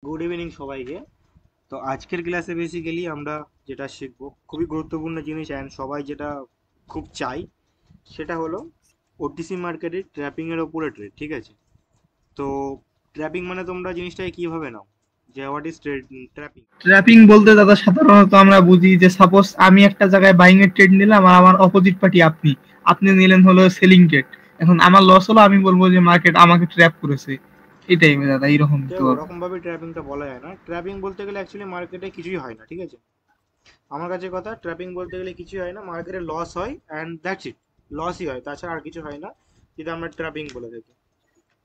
Good evening সবাইকে। তো আজকের ক্লাসে বেসিক্যালি আমরা যেটা শিখবো খুবই গুরুত্বপূর্ণ জিনিস অ্যান্ড সবাই যেটা খুব চাই সেটা হলো ওটিসি মার্কেটে ট্র্যাপিং এর ওপরে ট্রেড। ঠিক আছে? তো ট্র্যাপিং মানে তোমরা জিনিসটাকে কিভাবে নাও, যে হোয়াট ইজ ট্র্যাপিং? ট্র্যাপিং বলতে দাদা সাধারণত আমরা বুঝি যে সাপোজ আমি একটা জায়গায় বাইং এর ট্রেড নিলাম আর আমার অপোজিট পার্টি আপনি আপনি নিলেন হলো সেলিং ট্রেড। এখন আমার লস হলো, আমি বলবো যে মার্কেট আমাকে ট্র্যাপ করেছে। এটাই দাদা, এইরকম তো। ওরকম ভাবে ট্র্যাপিংটা বলা যায় না। ট্র্যাপিং বলতে গেলে অ্যাকচুয়ালি মার্কেটে কিছুই হয় না। ঠিক আছে? আমার কাছে কথা, ট্র্যাপিং বলতে গেলে কিছুই হয় না, মার্কেটে লস হয় অ্যান্ড দ্যাটস ইট। লসই হয়, তাছাড়া আর কিছু হয় না, যেটা আমরা ট্র্যাপিং বলে থাকি।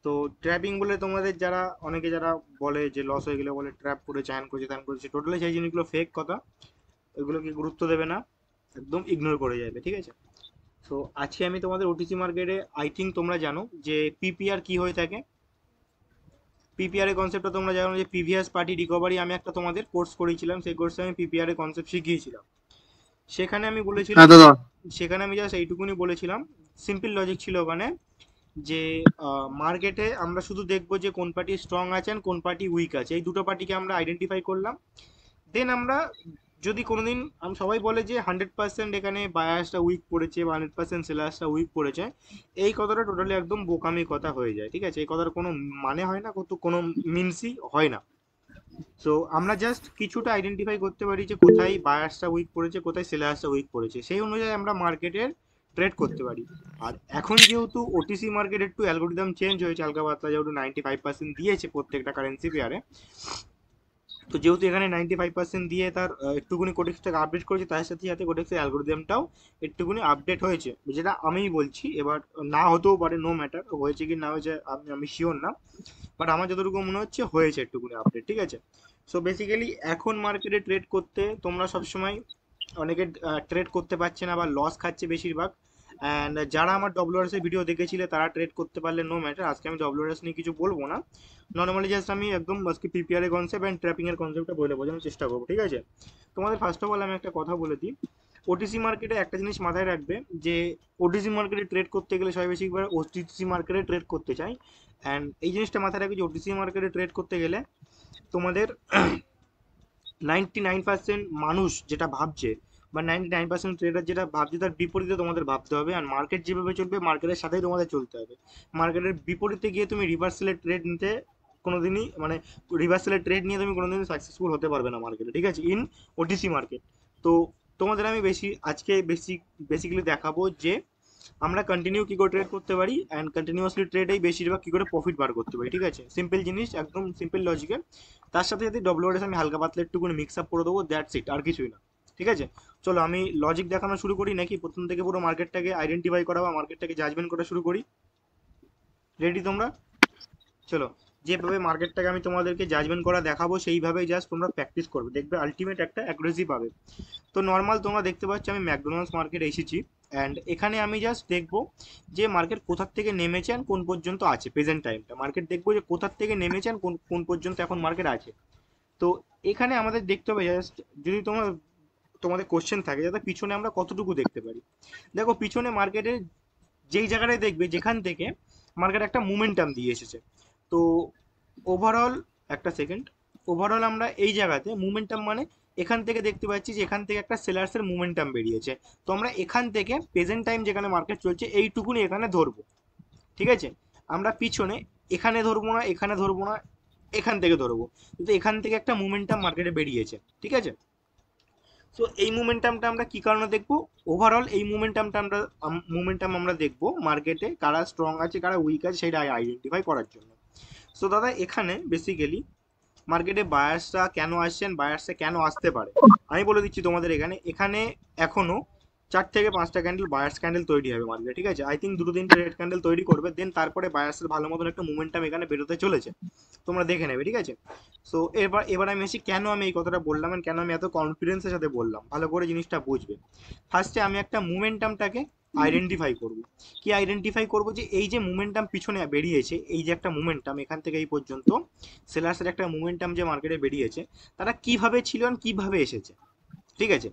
তো ট্র্যাপিং বলে তোমাদের যারা অনেকে যারা বলে যে লস হয়ে গেলে বলে ট্র্যাপ করেছে, হ্যান করেছে, ত্যান করেছে, টোটালি সেই জিনিসগুলো ফেক কথা। ওইগুলোকে গুরুত্ব দেবে না, একদম ইগনোর করে যাবে। ঠিক আছে? সো আজকে আমি তোমাদের ওটিসি মার্কেটে, আই থিঙ্ক তোমরা জানো যে পিপিআর কি হয়ে থাকে। পিপিআর এর কনসেপ্টটা তোমরা জানো যে প্রিভিয়াস পার্টি রিকভারি, আমি একটা তোমাদের কোর্স করেছিলাম, সেই কোর্সে আমি পিপিআর এর কনসেপ্ট শিখিয়েছিলাম। সেখানে আমি হ্যাঁ বলেছিলাম, দাদা। সেখানে আমি জাস্ট এইটুকুনি বলেছিলাম, সিম্পল লজিক ছিল ওখানে, যে মার্কেটে আমরা শুধু দেখবো যে কোন পার্টি স্ট্রং আছে আর কোন পার্টি উইক আছে, এই দুটো পার্টিকে আমরা আইডেন্টিফাই করলাম। দেন আমরা যদি কোনোদিন সবাই বলে যে 100% এখানে বায়াসটা উইক পড়েছে বা 100% সেলার্সটা উইক পড়েছে, এই কথাটা টোটালি একদম বোকামি কথা হয়ে যায়। ঠিক আছে? এই কথার কোনো মানে হয় না, কোনো মিনসই হয় না। সো আমরা জাস্ট কিছুটা আইডেন্টিফাই করতে পারি যে কোথায় বায়ার্সটা উইক পড়েছে, কোথায় সেলার্সটা উইক পড়েছে, সেই অনুযায়ী আমরা মার্কেটের ট্রেড করতে পারি। আর এখন যেহেতু ওটিসি মার্কেট একটু অ্যালগোরিদম চেঞ্জ হয়েছে, হালকা পাতলা যেহেতু 95% দিয়েছে প্রত্যেকটা কারেন্সি পেয়ারে, তো যেহেতু এখানে 95% দিয়ে তার একটুকুনি কোডেক্সটাকে আপডেট করেছে, তার সাথে সাথে কোডেক্সের অ্যালগোরিদমটাও একটুকুনি আপডেট হয়েছে, যেটা আমিই বলছি। এবার না হতেও পারে, নো ম্যাটার, হয়েছে কি না হয়েছে আমি আমি শিওর না, বাট আমার যতটুকু মনে হচ্ছে হয়েছে একটুকুনি আপডেট। ঠিক আছে? সো বেসিক্যালি এখন মার্কেটে ট্রেড করতে তোমরা সবসময়, অনেকে ট্রেড করতে পারছে না বা লস খাচ্ছে বেশিরভাগ। অ্যান্ড যারা আমার ডব্লিউআরএস এর ভিডিও দেখেছিলে তারা ট্রেড করতে পারলে নো ম্যাটার, আজকে আমি ডব্লিউআরএস নিয়ে কিছু বলবো না। নর্মালি জাস্ট আমি একদম আজকে পিপিআর এর কনসেপ্ট অ্যান্ড ট্র্যাপিং এর কনসেপ্টটা বলে বোঝানোর চেষ্টা করবো। ঠিক আছে? তোমাদের ফার্স্ট অফ অল আমি একটা কথা বলে দিই, ওটিসি মার্কেটে একটা জিনিস মাথায় রাখবে, যে ওটিসি মার্কেটে ট্রেড করতে গেলে সবাই বেশিরভাগ ওটিসি মার্কেটে ট্রেড করতে চায়। অ্যান্ড এই জিনিসটা মাথায় রাখবে যে ওটিসি মার্কেটে ট্রেড করতে গেলে তোমাদের 99% মানুষ যেটা ভাবছে বা 99% ট্রেডার যেটা ভাবছে তার বিপরীতে তোমাদের ভাবতে হবে। আর মার্কেট যেভাবে চলবে মার্কেটের সাথেই তোমাদের চলতে হবে। মার্কেটের বিপরীতে গিয়ে তুমি রিভার্সালের ট্রেড নিতে কোনোদিনই, মানে রিভার্সালের ট্রেড নিয়ে তুমি কোনোদিনই সাকসেসফুল হতে পারবে না মার্কেটে। ঠিক আছে? In OTC market. তো তোমাদের আমি আজকে বেসিক্যালি দেখাবো যে আমরা কন্টিনিউ কি করে ট্রেড করতে পারি, অ্যান্ড কন্টিনিউয়াসলি ট্রেডেই বেশিরভাগ কি করে প্রফিট বার করতে পারি। ঠিক আছে? সিম্পল জিনিস, একদম সিম্পল লজিক্যাল। তার সাথে সাথে ডব্লিউআরএস আমি হালকা পাতলা একটুকুনি মিক্স আপ করে দেবো, দ্যাটস ইট, আর কিছুই না। ঠিক আছে? চলো আমি লজিক দেখানো শুরু করি, নাকি প্রথম থেকে পুরো মার্কেটটাকে আইডেন্টিফাই করা বা মার্কেটটাকে জাজমেন্ট করা শুরু করি? রেডি তোমরা? চলো, যেভাবে মার্কেটটাকে আমি তোমাদেরকে জাজমেন্ট করা দেখাবো সেইভাবেই জাস্ট তোমরা প্র্যাকটিস করবে, দেখবে আলটিমেট একটা অ্যাকুরেসি পাবে। তো নর্মাল তোমরা দেখতে পাচ্ছ আমি ম্যাকডোনাল্ডস মার্কেটে এসেছি, অ্যান্ড এখানে আমি জাস্ট দেখবো যে মার্কেট কোথার থেকে নেমেছে আর কোন পর্যন্ত আছে প্রেজেন্ট টাইমটা। মার্কেট দেখবো যে কোথার থেকে নেমেছে আর কোন কোন পর্যন্ত এখন মার্কেট আছে। তো এখানে আমাদের দেখতে হবে জাস্ট, যদি তোমাদের কোশ্চেন থাকে যাতে পিছনে আমরা কতটুকু দেখতে পারি। দেখো পিছনে মার্কেটের যেই জায়গাটায় দেখবে যেখান থেকে মার্কেট একটা মোমেন্টাম দিয়ে এসেছে। তো ওভারঅল, একটা সেকেন্ড, ওভারঅল আমরা এই জায়গাতে মোমেন্টাম মানে এখান থেকে দেখতে পাচ্ছি যে এখান থেকে একটা সেলার্সের মোমেন্টাম বেরিয়েছে। তো আমরা এখান থেকে প্রেজেন্ট টাইম যেখানে মার্কেট চলছে এইটুকুনি এখানে ধরবো। ঠিক আছে? আমরা পিছনে এখানে ধরবো না, এখানে ধরবো না, এখান থেকে ধরবো। কিন্তু এখান থেকে একটা মোমেন্টাম মার্কেটে বেরিয়েছে। ঠিক আছে? সো এই মোমেন্টামটা আমরা কি কারণে দেখবো? ওভারঅল এই মোমেন্টাম আমরা দেখবো মার্কেটে কারা স্ট্রং আছে কারা উইক আছে সেটা আইডেন্টিফাই করার জন্য। সো দাদা এখানে বেসিক্যালি মার্কেটে বায়ার্সরা কেন আসছেন, বায়ার্সরা কেন আসতে পারে আমি বলে দিচ্ছি তোমাদের। এখানে এখানে এখনো 4 থেকে 5টা ক্যান্ডেল বায়ার্স ক্যান্ডেল তৈরি হবে মার্কেটে। ঠিক আছে? আই থিঙ্ক 2-3টে রেড ক্যান্ডেল তৈরি করবে, দেন তারপরে বায়ার্সের ভালো মতন একটা মোমেন্টাম এখানে বেরোতে চলেছে, তোমরা দেখে নেবে। ঠিক আছে? সো এবার আমি এসে কেন আমি এই কথাটা বললাম and কেন আমি এত কনফিডেন্সের সাথে বললাম, ভালো করে জিনিসটা বুঝবে। ফার্স্টে আমি একটা মোমেন্টামটাকে আইডেন্টিফাই করব। কি আইডেন্টিফাই করব? যে এই যে মোমেন্টাম পিছনে বেরিয়েছে, এই যে একটা মোমেন্টাম এখান থেকে এই পর্যন্ত সেলার্সের একটা মোমেন্টাম যে মার্কেটে বেরিয়েছে, তারা কিভাবে ছিল আর কিভাবে এসেছে। ঠিক আছে?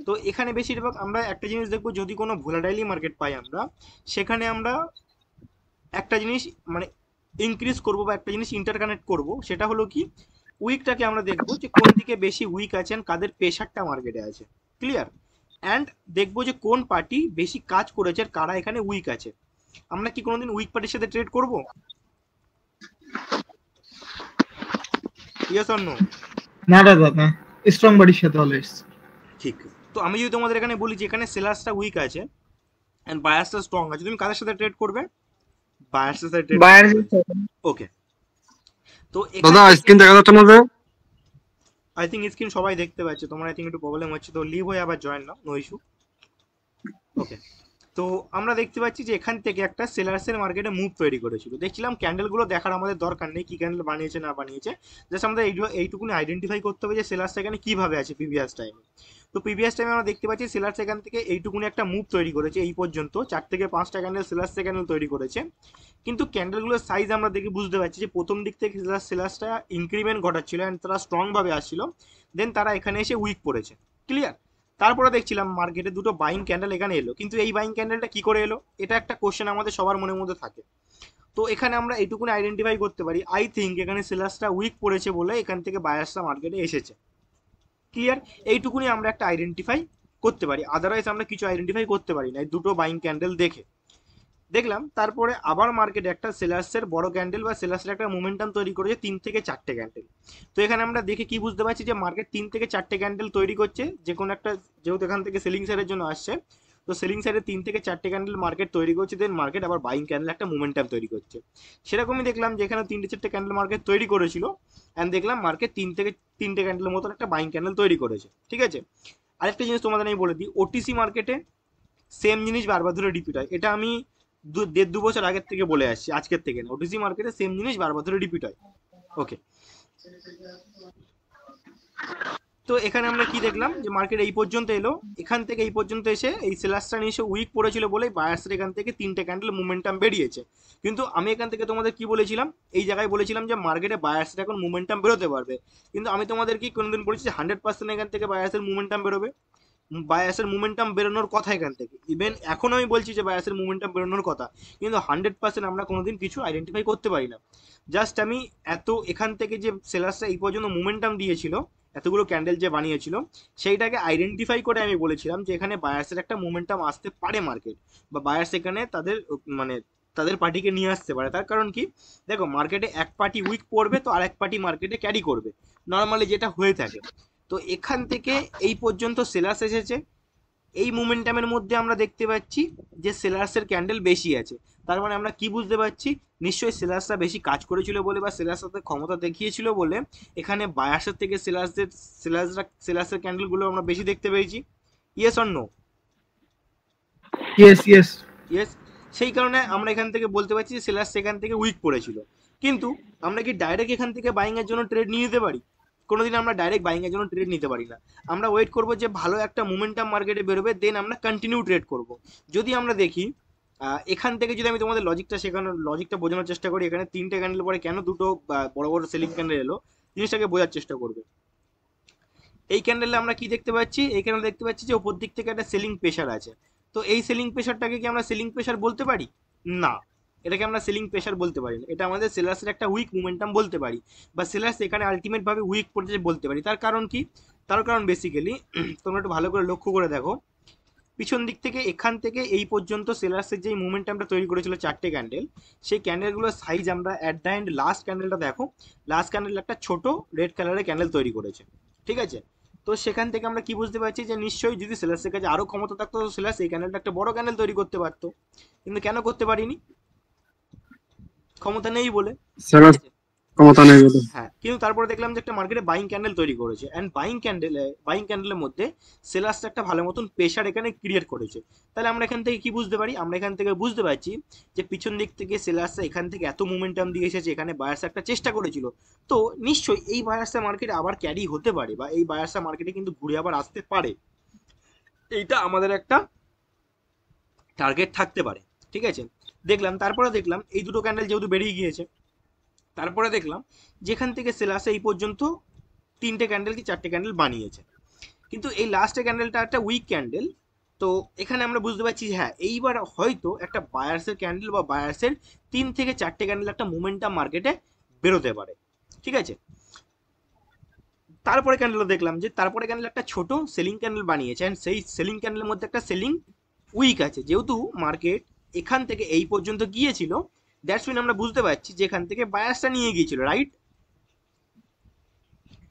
তো এখানে বেশিরভাগ আমরা একটা জিনিস দেখবো, যদি কোনো ভোলাটাইলি মার্কেট পাই আমরা, সেখানে আমরা একটা জিনিস মানে ইনক্রিজ করব বা একটা জিনিস ইন্টারকানেক্ট করব, সেটা হলো কি, উইকটাকে আমরা দেখবো যে কোন দিকে বেশি উইক আছেন, কাদের প্রেশারটা মার্কেটে আছে, ক্লিয়ার। অ্যান্ড দেখবো যে কোন পার্টি বেশি কাজ করেছে আর কারা এখানে উইক আছে। আমরা কি কোনোদিন উইক পার্টির সাথে ট্রেড করব? Yes or no? না দাদা না, স্ট্রং বডির সাথে অলওয়েজ। ঠিক। তো আমি যদি তোমাদের এখানে বলি যে এখানে সেলার্সটা উইক আছে অ্যান্ড বায়ার্সটা স্ট্রং আছে, তুমি কাদের সাথে ট্রেড করবে? বায়ার্সের সাথে ট্রেড বায়ার। করবে। ওকে, তো দাদা এখানে স্ক্রিন দেখা যাচ্ছে না যে? আই থিঙ্ক স্ক্রিন সবাই দেখতে পাচ্ছে, তোমার আই থিঙ্ক একটু প্রবলেম হচ্ছে, তো লিভ হয়ে আবার জয়েন নাও, নো ইস্যু। ওকে, তো আমরা দেখতে পাচ্ছি যে এখান থেকে একটা সেলার্সের মার্কেটে মুভ তৈরি করেছিল। দেখছিলাম ক্যান্ডেলগুলো দেখার আমাদের দরকার নেই কি ক্যান্ডেল বানিয়েছে না বানিয়েছে, জাস্ট আমাদের এইটুকুনি আইডেন্টিফাই করতে হবে যে সেলার্স এখানে কিভাবে আছে প্রিভিয়াস টাইমে। তো প্রিভিয়াস টাইমে আমরা দেখতে পাচ্ছি সেলার্স এখান থেকে এইটুকুনি একটা মুভ তৈরি করেছে, এই পর্যন্ত 4 থেকে 5টা ক্যান্ডেল সেলার্স ক্যান্ডেল তৈরি করেছে। কিন্তু ক্যান্ডেলগুলোর সাইজ আমরা দেখে বুঝতে পারছি যে প্রথম দিক থেকে সেলার্সটা ইনক্রিমেন্ট ঘটাচ্ছিল অ্যান্ড তারা স্ট্রংভাবে আসছিল, দেন তারা এখানে এসে উইক পড়েছে, ক্লিয়ার। তারপরে দেখছিলাম মার্কেটে দুটো বাইং ক্যান্ডেল এখানে এলো, কিন্তু এই বাইং ক্যান্ডেলটা কি করে এলো, এটা একটা কোশ্চেন আমাদের সবার মনের মধ্যে থাকে। তো এখানে আমরা এইটুকুনি আইডেন্টিফাই করতে পারি, আই থিঙ্ক এখানে সেলার্সটা উইক পড়েছে বলে এখান থেকে বায়ার্সটা মার্কেটে এসেছে, ক্লিয়ার। এইটুকুনি আমরা একটা আইডেন্টিফাই করতে পারি, আদারওয়াইজ আমরা কিছু আইডেন্টিফাই করতে পারি না এই দুটো বাইং ক্যান্ডেল দেখে। দেখলাম তারপরে আবার মার্কেটে একটা সেলার্সের বড় ক্যান্ডেল বা সেলার্সের একটা মোমেন্টাম তৈরি করেছে 3 থেকে 4টে ক্যান্ডেল। তো এখানে আমরা দেখে কি বুঝতে পারছি যে মার্কেট 3 থেকে 4টে ক্যান্ডেল তৈরি করছে, যে কোনো একটা, যেহেতু এখান থেকে সেলিং সাইডের জন্য আসছে, তো সেলিং সাইডে 3 থেকে 4টে ক্যান্ডেল মার্কেট তৈরি করছে, দেন মার্কেট আবার বাইং ক্যান্ডেল একটা মোমেন্টাম তৈরি করছে। সেরকমই দেখলাম যে এখানে 3টে 4টে ক্যান্ডেল মার্কেট তৈরি করেছিল অ্যান্ড দেখলাম মার্কেট 3 থেকে 3টে ক্যান্ডেলের মতন একটা বাইং ক্যান্ডেল তৈরি করেছে, ঠিক আছে। আরেকটা জিনিস তোমাদের আমি বলে দিই, ওটিসি মার্কেটে সেম জিনিস বারবার ধরে রিপিট হয়, এটা আমি 1.5-2 বছর আগের থেকে বলে আসছি, আজকের থেকে না। ওটিসি মার্কেটে সেম জিনিস বারবার ধরে রিপিট হয়, ওকে। তো এখানে আমরা কি দেখলাম যে মার্কেট এই পর্যন্ত এলো, এখান থেকে এই পর্যন্ত এসে এই সেলার্সটা নিয়ে এসে উইক পড়েছিল বলেই বায়ার্সের এখান থেকে 3টে ক্যান্ডেল মোমেন্টাম বেরিয়েছে। কিন্তু আমি এখান থেকে তোমাদের কি বলেছিলাম, এই জায়গায় বলেছিলাম যে মার্কেটে বায়ার্সের এখন মোমেন্টাম বেরোতে পারবে, কিন্তু আমি তোমাদের কি কোনোদিন বলেছি যে 100% এখান থেকে বায়ার্সের মোমেন্টাম বেরোবে? বায়াসের মুভমেন্টাম বেরোনোর কথা এখান থেকে, ইভেন এখন আমি বলছি যে বায়াসের মুভমেন্টাম বেরোনোর কথা, কিন্তু 100% আমরা কোনোদিন কিছু আইডেন্টিফাই করতে পারি না। জাস্ট আমি এখান থেকে যে সেলার্সটা এই পর্যন্ত মুভমেন্টাম দিয়েছিল, এতগুলো ক্যান্ডেল যে বানিয়েছিল, সেইটাকে আইডেন্টিফাই করে আমি বলেছিলাম যে এখানে বায়ার্সের একটা মুভমেন্টাম আসতে পারে মার্কেট, বা বায়ার্স এখানে তাদের মানে তাদের পার্টিকে নিয়ে আসতে পারে। তার কারণ কি, দেখো মার্কেটে এক পার্টি উইক পড়বে তো আরেক পার্টি মার্কেটে ক্যারি করবে, নর্মালি যেটা হয়ে থাকে। তো এখান থেকে এই পর্যন্ত সেলার্স এসেছে, এই মোমেন্টামের মধ্যে আমরা দেখতে পাচ্ছি যে সেলার্সের ক্যান্ডেল বেশি আছে, তার মানে আমরা কি বুঝতে পারছি, নিশ্চয়ই সেলার্সরা বেশি কাজ করেছিল বলে বা সেলার্সরা ক্ষমতা দেখিয়েছিল বলে এখানে বায়ার্সের থেকে সেলার্সের ক্যান্ডেলগুলো আমরা বেশি দেখতে পেয়েছি। Yes or no? Yes yes. Yes. সেই কারণে আমরা এখান থেকে বলতে পারছি যে সেলার্স এখান থেকে উইক পড়েছিল। কিন্তু আমরা কি ডাইরেক্ট এখান থেকে বাইং এর জন্য ট্রেড নিয়ে নিতে পারি? কোনোদিন আমরা ডাইরেক্ট বাইং এর জন্য ট্রেড নিতে পারি না, আমরা ওয়েট করব যে ভালো একটা মোমেন্টাম মার্কেটে বেরোবে, দেন আমরা কন্টিনিউ ট্রেড করব। যদি আমরা দেখি এখান থেকে, যদি আমি তোমাদের লজিকটা বোঝানোর চেষ্টা করি, এখানে 3টে ক্যান্ডেল পরে কেন দুটো বড় বড় সেলিং ক্যান্ডেল এলো, জিনিসটাকে বোঝার চেষ্টা করবে। এই ক্যান্ডেলে আমরা কি দেখতে পাচ্ছি, এই ক্যান্ডেল দেখতে পাচ্ছি যে ওপর দিক থেকে একটা সেলিং প্রেশার আছে। তো এই সেলিং প্রেশারটাকে কি আমরা সেলিং প্রেশার বলতে পারি? না, এটাকে আমরা সেলিং প্রেশার বলতে পারি না, এটা আমাদের সেলার্সের একটা উইক মোমেন্টাম বলতে পারি, বা সেলার্স এখানে আলটিমেট ভাবে উইক পড়েছে বলতে পারি। তার কারণ কি, তার কারণ বেসিক্যালি তোমরা একটু ভালো করে লক্ষ্য করে দেখো, পিছন দিক থেকে এখান থেকে এই পর্যন্ত সেলার্সের যে মোমেন্টামটা তৈরি করেছিল 4টে ক্যান্ডেল, সেই ক্যান্ডেলগুলোর সাইজ আমরা অ্যাট দ্য এন্ড লাস্ট ক্যান্ডেলটা দেখো, লাস্ট ক্যান্ডেল একটা ছোট রেড কালারের ক্যান্ডেল তৈরি করেছে, ঠিক আছে। তো সেখান থেকে আমরা কি বুঝতে পারছি যে নিশ্চয়ই যদি সেলার্সের কাছে আরো ক্ষমতা থাকতো, তো সেলার্স এই ক্যান্ডেলটা একটা বড় ক্যান্ডেল তৈরি করতে পারতো, কিন্তু কেন করতে পারিনি? ক্ষমতা নেই বলে, সেলার ঠিক আছে? ক্ষমতা নেই বলে। হ্যাঁ, কিন্তু তারপরে দেখলাম যে একটা মার্কেটে বাইং ক্যান্ডেল তৈরি করেছে, অ্যান্ড বাইং ক্যান্ডেলের মধ্যে সেলার্সটা একটা ভালো মতন প্রেশার এখানে ক্রিয়েট করেছে। তাহলে আমরা এখান থেকে কি বুঝতে পারি, আমরা এখান থেকে বুঝতে পারছি যে পিছন দিক থেকে সেলার্সটা এখান থেকে এত মোমেন্টাম দিয়ে এসেছে, এখানে বায়ার্স একটা চেষ্টা করেছিল, তো নিশ্চয়ই এই বায়ার্সটা মার্কেটে আবার ক্যারি হতে পারে, বা এই বায়ার্সটা মার্কেটে কিন্তু ঘুরে আবার আসতে পারে, এইটা আমাদের একটা টার্গেট থাকতে পারে, ঠিক আছে। দেখলাম, তারপরে দেখলাম এই দুটো ক্যান্ডেল যেহেতু বেরিয়ে গিয়েছে, তারপরে দেখলাম যেখান থেকে সেলার্স এই পর্যন্ত 3টে ক্যান্ডেল কি 4টে ক্যান্ডেল বানিয়েছে, কিন্তু এই লাস্টের ক্যান্ডেলটা একটা উইক ক্যান্ডেল। তো এখানে আমরা বুঝতে পারছি হ্যাঁ, এইবার হয়তো একটা বায়ার্সের ক্যান্ডেল বা বায়ার্সের 3 থেকে 4টে ক্যান্ডেল একটা মোমেন্টাম মার্কেটে বেরোতে পারে, ঠিক আছে। তারপরে ক্যান্ডেল দেখলাম যে তারপরে ক্যান্ডেল একটা ছোট সেলিং ক্যান্ডেল বানিয়েছে, অ্যান্ড সেই সেলিং ক্যান্ডেলের মধ্যে একটা সেলিং উইক আছে। যেহেতু মার্কেট এখান থেকে এই পর্যন্ত গিয়েছিল, দ্যাটস মিন আমরা বুঝতে পারছি যে এখান থেকে বায়াসটা নিয়ে গিয়েছিল, right?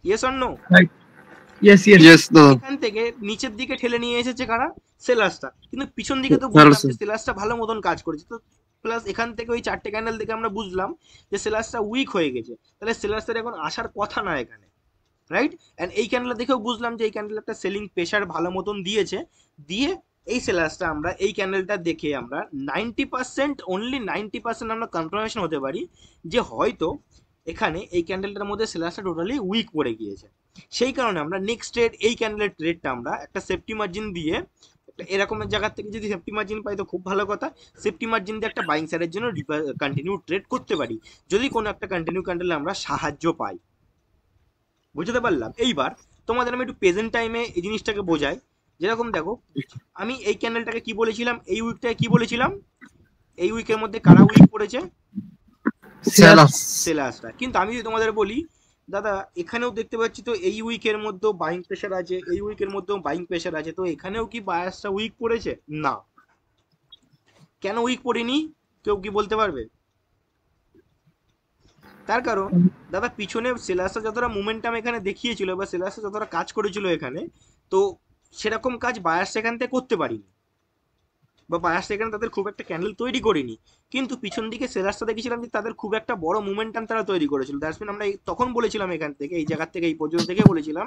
Yes or no? Right, yes yes. Yes দাদা। এখান থেকে নিচের দিকে ঠেলে নিয়ে এসেছে কারা? সেলার্সটা। কিন্তু পিছন দিকে তো সেলার্স। বুঝলাম যে সেলার্সটা ভালো মতন কাজ করেছে, তো প্লাস এখান থেকে ওই চারটে ক্যান্ডেল দেখে আমরা বুঝলাম যে সেলার্সটা উইক হয়ে গেছে, তাহলে সেলার্সের এখন আসার কথা না এখানে, রাইট? অ্যান্ড এই ক্যান্ডেল দেখেও বুঝলাম যে এই ক্যান্ডেল একটা সেলিং প্রেশার ভালো মতন দিয়েছে, দিয়ে এই সেলার্সটা আমরা এই ক্যান্ডেলটা দেখে আমরা 90%, অনলি 90% আমরা কনফার্মেশন হতে পারি যে হয়তো এখানে এই ক্যান্ডেলটার মধ্যে সেলার্সটা টোটালি উইক পড়ে গিয়েছে। সেই কারণে আমরা নেক্সট ট্রেড, এই ক্যান্ডেলের ট্রেডটা আমরা একটা সেফটি মার্জিন দিয়ে, একটা এরকমের জায়গা থেকে যদি সেফটি মার্জিন পাই তো খুব ভালো কথা, সেফটি মার্জিন দিয়ে একটা বাইং সাইডের জন্য কন্টিনিউ ট্রেড করতে পারি যদি কোনো একটা কন্টিনিউ ক্যান্ডেলে আমরা সাহায্য পাই। বুঝতে পারলাম? এইবার তোমাদের আমি একটু প্রেজেন্ট টাইমে এই জিনিসটাকে বোঝাই। যেরকম দেখো, আমি এই ক্যান্ডেলটাকে কি বলেছিলাম, এই উইকটাকে কি বলেছিলাম, এই উইকের মধ্যে কারা উইক পড়েছে? সেলার্স। সেলার্সটা। কিন্তু আমি যদি তোমাদের বলি দাদা এখানেও দেখতে পাচ্ছি তো এই উইকের মধ্যেও বাইং প্রেশার আছে, এই উইকের মধ্যেও বাইং প্রেশার আছে, তো এখানেও কি বায়াসটা উইক পড়েছে? না। কেন উইক পড়েনি কেউ কি বলতে পারবে? তার কারণ দাদা পিছনে সেলার্সটা যতটা মোমেন্টাম এখানে দেখিয়েছিল বা সেলার্সটা যতটা কাজ করেছিল এখানে, তো সেরকম কাজ বায়াস এখান থেকে করতে পারিনি, বা বায়াস এখানে তাদের খুব একটা ক্যান্ডেল তৈরি করিনি। কিন্তু পিছন দিকে সেলার্সটা দেখেছিলাম যে তাদের খুব একটা বড় মোমেন্টাম তারা তৈরি করেছিল। দ্যাটস মিন আমরা তখন বলেছিলাম এখান থেকে, এই জায়গা থেকে এই পর্যন্ত থেকে বলেছিলাম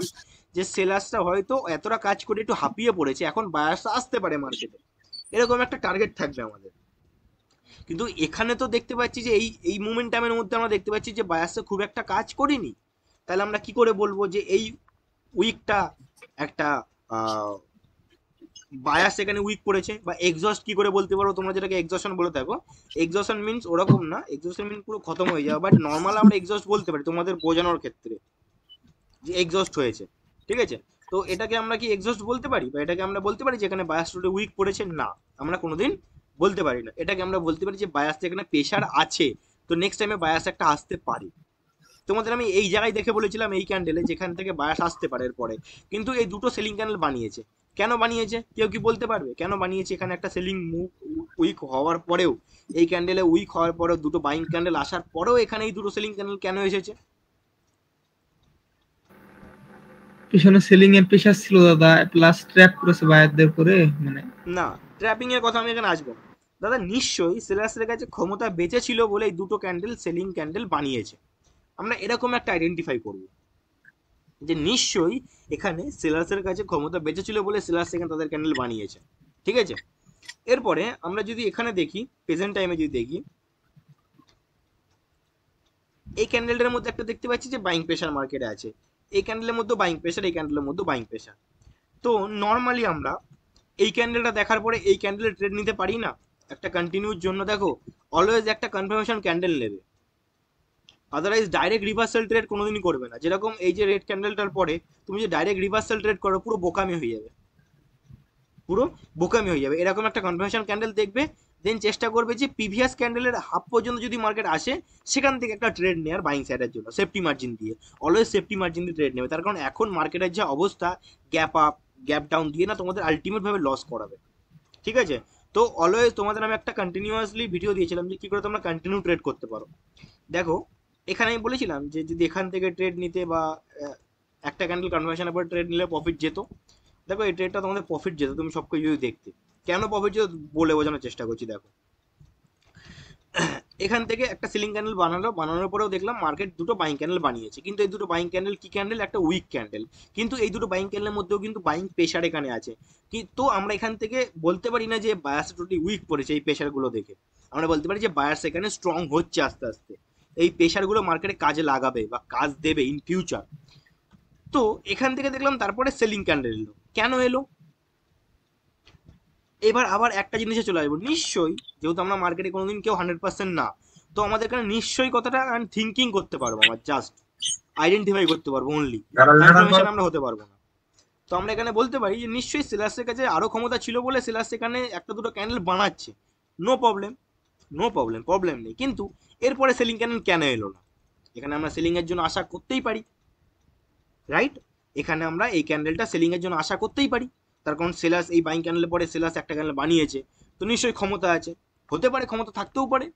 যে সেলার্সটা হয়তো এতটা কাজ করে একটু হাঁপিয়ে পড়েছে, এখন বায়াসটা আসতে পারে মার্কেটে, এরকম একটা টার্গেট থাকবে আমাদের। কিন্তু এখানে তো দেখতে পাচ্ছি যে এই এই মোমেন্টামের মধ্যে আমরা দেখতে পাচ্ছি যে বায়াসে খুব একটা কাজ করিনি, তাহলে আমরা কি করে বলবো যে এই উইকটা একটা বায়াস এখানে উইক পড়েছে? বা এক্সস্ট কি করে বলতে পারো তোমরা, যেটাকে এক্সস্টন বলে থাকো? এক্সস্টন মিন্স ওরকম না, এক্সস্টন মিন্স পুরো খতম হয়ে যাওয়া, বাট নর্মাল আমরা এক্সস্ট বলতে পারি তোমাদের বোঝানোর ক্ষেত্রে যে এক্সস্ট হয়েছে, ঠিক আছে? তো এটাকে আমরা কি এক্সস্ট বলতে পারি, বা এটাকে আমরা বলতে পারি যে এখানে বায়াস টোটালি উইক পড়েছে? না, আমরা কোনোদিন বলতে পারি না। এটাকে আমরা বলতে পারি যে বায়াস এখানে প্রেশার আছে, তো নেক্সট টাইমে বায়াস একটা আসতে পারে। তোমাদের আমি এই জায়গায় দেখে বলেছিলাম এই ক্যান্ডেলে যেখান থেকে বায়াস আসতে পারে এরপরে, কিন্তু এই দুটো সেলিং ক্যান্ডেল বানিয়েছে। কেন বানিয়েছে কেউ কি বলতে পারবে কেন বানিয়েছে? এখানে একটা সেলিং মুভ উইক হওয়ার পরেও, এই ক্যান্ডেলে উইক হওয়ার পরেও, দুটো বাইং ক্যান্ডেল আসার পরেও এখানে এই দুটো সেলিং ক্যান্ডেল কেন এসেছে? পিছনে সেলিং এর প্রেশার ছিল দাদা, প্লাস ট্র্যাপ করেছে বায়ারদের করে, মানে না, ট্র্যাপিং এর কথা আমি এখানে আসবো না দাদা। নিশ্চয়ই সেলার্সের কাছে ক্ষমতা বেঁচে ছিল বলে এই দুটো ক্যান্ডেল সেলিং ক্যান্ডেল বানিয়েছে। আমরা এরকম একটা আইডেন্টিফাই করব যে নিশ্চয়ই এখানে সেলার্সের কাছে ক্ষমতা বেঁচে ছিল বলে সেলার্স এখানে তাদের ক্যান্ডেল বানিয়েছে, ঠিক আছে? এরপরে আমরা যদি এখানে দেখি, প্রেজেন্ট টাইমে যদি দেখি, এই ক্যান্ডেলটার মধ্যে একটা দেখতে পাচ্ছি যে বাইং প্রেশার মার্কেটে আছে, এই ক্যান্ডেলের মধ্যে বাইং প্রেশার, এই ক্যান্ডেলের মধ্যে বাইং প্রেশার। তো নর্মালি আমরা এই ক্যান্ডেলটা দেখার পরে এই ক্যান্ডেলের ট্রেড নিতে পারি না একটা কন্টিনিউর জন্য? দেখো অলওয়েজ একটা কনফার্মেশন ক্যান্ডেল নেবে, আদারওয়াইজ ডাইরেক্ট রিভার্সাল ট্রেড কোনোদিনই করবে না। যেরকম এই যে রেড ক্যান্ডেলটার পরে তুমি যে ডাইরেক্ট রিভার্সাল ট্রেড করো, পুরো বোকামি হয়ে যাবে, পুরো বোকামি হয়ে যাবে। এরকম একটা কনফার্মেশন ক্যান্ডেল দেখবে, দেন চেষ্টা করবে যে প্রিভিয়াস ক্যান্ডেলের হাফ পর্যন্ত যদি মার্কেট আসে সেখান থেকে একটা ট্রেড নেওয়ার বাইং সাইডের জন্য সেফটি মার্জিন দিয়ে, অলওয়েজ সেফটি মার্জিন দিয়ে ট্রেড নেবে। তার কারণ এখন মার্কেটের যে অবস্থা, গ্যাপ আপ গ্যাপ ডাউন দিয়ে না তোমাদের আলটিমেট ভাবে লস করাবে, ঠিক আছে? তো অলওয়েজ তোমাদের আমি একটা কন্টিনিউয়াসলি ভিডিও দিয়েছিলাম যে কি করে তোমরা কন্টিনিউ ট্রেড করতে পারো। দেখো এখানে আমি বলেছিলাম যে যদি এখান থেকে ট্রেড নিতে বা একটা ক্যান্ডেল কনভার্সনের পর ট্রেড নিলে প্রফিট যেত। দেখো এই ট্রেডটা তোমাদের প্রফিট যেত, তুমি সব কিছু যদি দেখতে। কেন প্রফিট যেত বলে বোঝানোর চেষ্টা করছি। দেখো এখান থেকে একটা সিলিং ক্যান্ডেল বানানোর পরেও দেখলাম মার্কেট দুটো বাইং ক্যান্ডেল বানিয়েছে, কিন্তু এই দুটো বাইং ক্যান্ডেল কি ক্যান্ডেল? একটা উইক ক্যান্ডেল। কিন্তু এই দুটো বাইং ক্যান্ডেলের মধ্যেও কিন্তু বাইং প্রেশার এখানে আছে, কিন্তু আমরা এখান থেকে বলতে পারি না যে বায়ার্স টোটালি উইক পড়েছে এই প্রেশারগুলো দেখে। আমরা বলতে পারি যে বায়ার্স এখানে স্ট্রং হচ্ছে আস্তে আস্তে, এই প্রেশারগুলো মার্কেটে কাজে লাগাবে বা কাজ দেবে ইন ফিউচার। তো এখান থেকে দেখলাম তারপরে সেলিং ক্যান্ডেল এলো। কেন এলো? এবার আবার একটা জিনিসে চলে আসবো, নিশ্চয়ই যেহেতু আমরা মার্কেটে কোনোদিন কেউ 100% না, তো আমাদের এখানে নিশ্চয়ই কথাটা থিঙ্কিং করতে পারবো, আমার জাস্ট আইডেন্টিফাই করতে পারবো, অনলি কনফার্মেশন আমরা হতে পারবো না। তো আমরা এখানে বলতে পারি যে নিশ্চয়ই সেলার্সের কাছে আরো ক্ষমতা ছিল বলে সেলার্স এখানে একটা দুটো ক্যান্ডেল বানাচ্ছে, no problem, no problem, problem নেই। কিন্তু এরপরে সেলিং ক্যান্ডেল কেন এলো না? এখানে আমরা সেলিং এর জন্য আশা করতেই পারি, রাইট? এখানে আমরা এই ক্যান্ডেলটা সেলিং এর জন্য আশা করতেই পারি, তার কারণ সেলার্স এই বাইং ক্যান্ডেলের পরে সেলার্স একটা ক্যান্ডেল বানিয়েছে, তো নিশ্চয়ই ক্ষমতা আছে, হতে পারে ক্ষমতা থাকতেও পারে।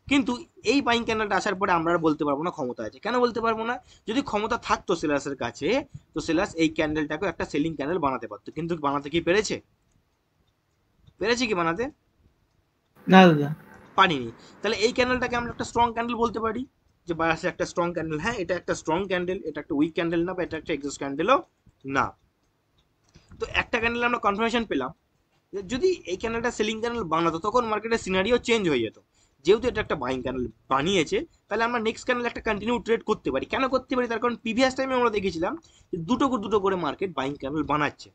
কিন্তু এই বাইং ক্যান্ডেলটা আসার পরে আমরা আর বলতে পারবো না ক্ষমতা আছে। কেন বলতে পারবো না? যদি ক্ষমতা থাকতো সেলার্সের কাছে, তো সেলার্স এই ক্যান্ডেলটাকে একটা সেলিং ক্যান্ডেল বানাতে পারতো, কিন্তু বানাতে কি পেরেছে? পেরেছে কি বানাতে? না দাদা। পারিনি। তাহলে এই ক্যান্ডেলটাকে আমরা একটা স্ট্রং ক্যান্ডেল বলতে পারি, যে বায়াসে একটা স্ট্রং ক্যান্ডেল। হ্যাঁ, এটা একটা স্ট্রং ক্যান্ডেল, এটা একটা উইক ক্যান্ডেল না, বা এটা একটা এক্সস্ট ক্যান্ডেলও না। তো একটা ক্যান্ডেল আমরা কনফার্মেশন পেলাম যে যদি এই ক্যান্ডেলটা সেলিং ক্যান্ডেল বানাতো, তখন মার্কেটের সিনারিও চেঞ্জ হয়ে যেত। যেহেতু এটা একটা বাইং ক্যান্ডেল বানিয়েছে, তাহলে আমরা নেক্সট ক্যান্ডেল একটা কন্টিনিউ ট্রেড করতে পারি। কেন করতে পারি? তার কারণ প্রিভিয়াস টাইমে আমরা দেখেছিলাম যে দুটো করে মার্কেট বাইং ক্যান্ডেল বানাচ্ছে,